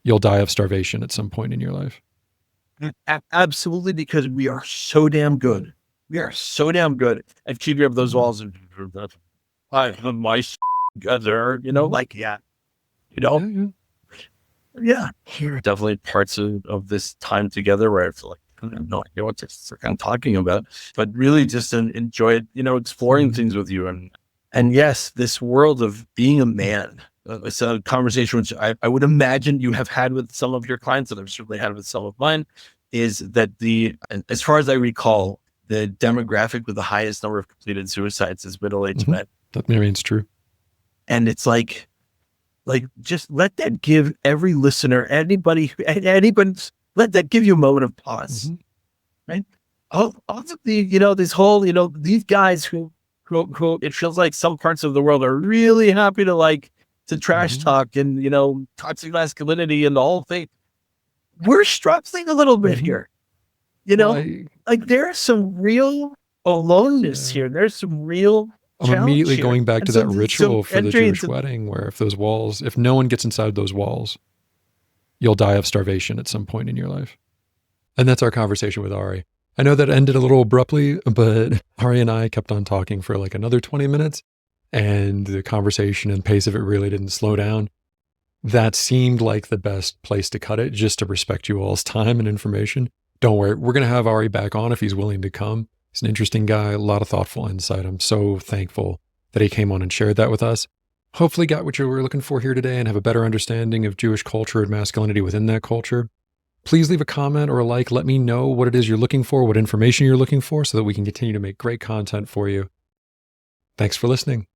you'll die of starvation at some point in your life. Absolutely, because we are so damn good. We are so damn good at keeping up those walls. And I have my together, yeah. Definitely parts of this time together where I feel like I have no idea what I'm talking about, but really just enjoyed, exploring things with you. And yes, this world of being a man, it's a conversation which I would imagine you have had with some of your clients, and I've certainly had with some of mine, is that as far as I recall, the demographic with the highest number of completed suicides is middle-aged men. That remains true. And it's like just let that give every listener, anybody, let that give you a moment of pause, right? All of this whole, these guys who it feels like some parts of the world are really happy to trash talk and, toxic masculinity and the whole thing. We're struggling a little bit here, there's some real aloneness here. There's some real I'm immediately going back to that ritual for the Jewish into- wedding, where if no one gets inside those walls, you'll die of starvation at some point in your life. And that's our conversation with Ari. I know that ended a little abruptly, but Ari and I kept on talking for like another 20 minutes, and the conversation and pace of it really didn't slow down. That seemed like the best place to cut it, just to respect you all's time and information. Don't worry, we're going to have Ari back on if he's willing to come. He's an interesting guy, a lot of thoughtful insight. I'm so thankful that he came on and shared that with us. Hopefully got what you were looking for here today and have a better understanding of Jewish culture and masculinity within that culture. Please leave a comment or a like. Let me know what it is you're looking for, what information you're looking for, so that we can continue to make great content for you. Thanks for listening.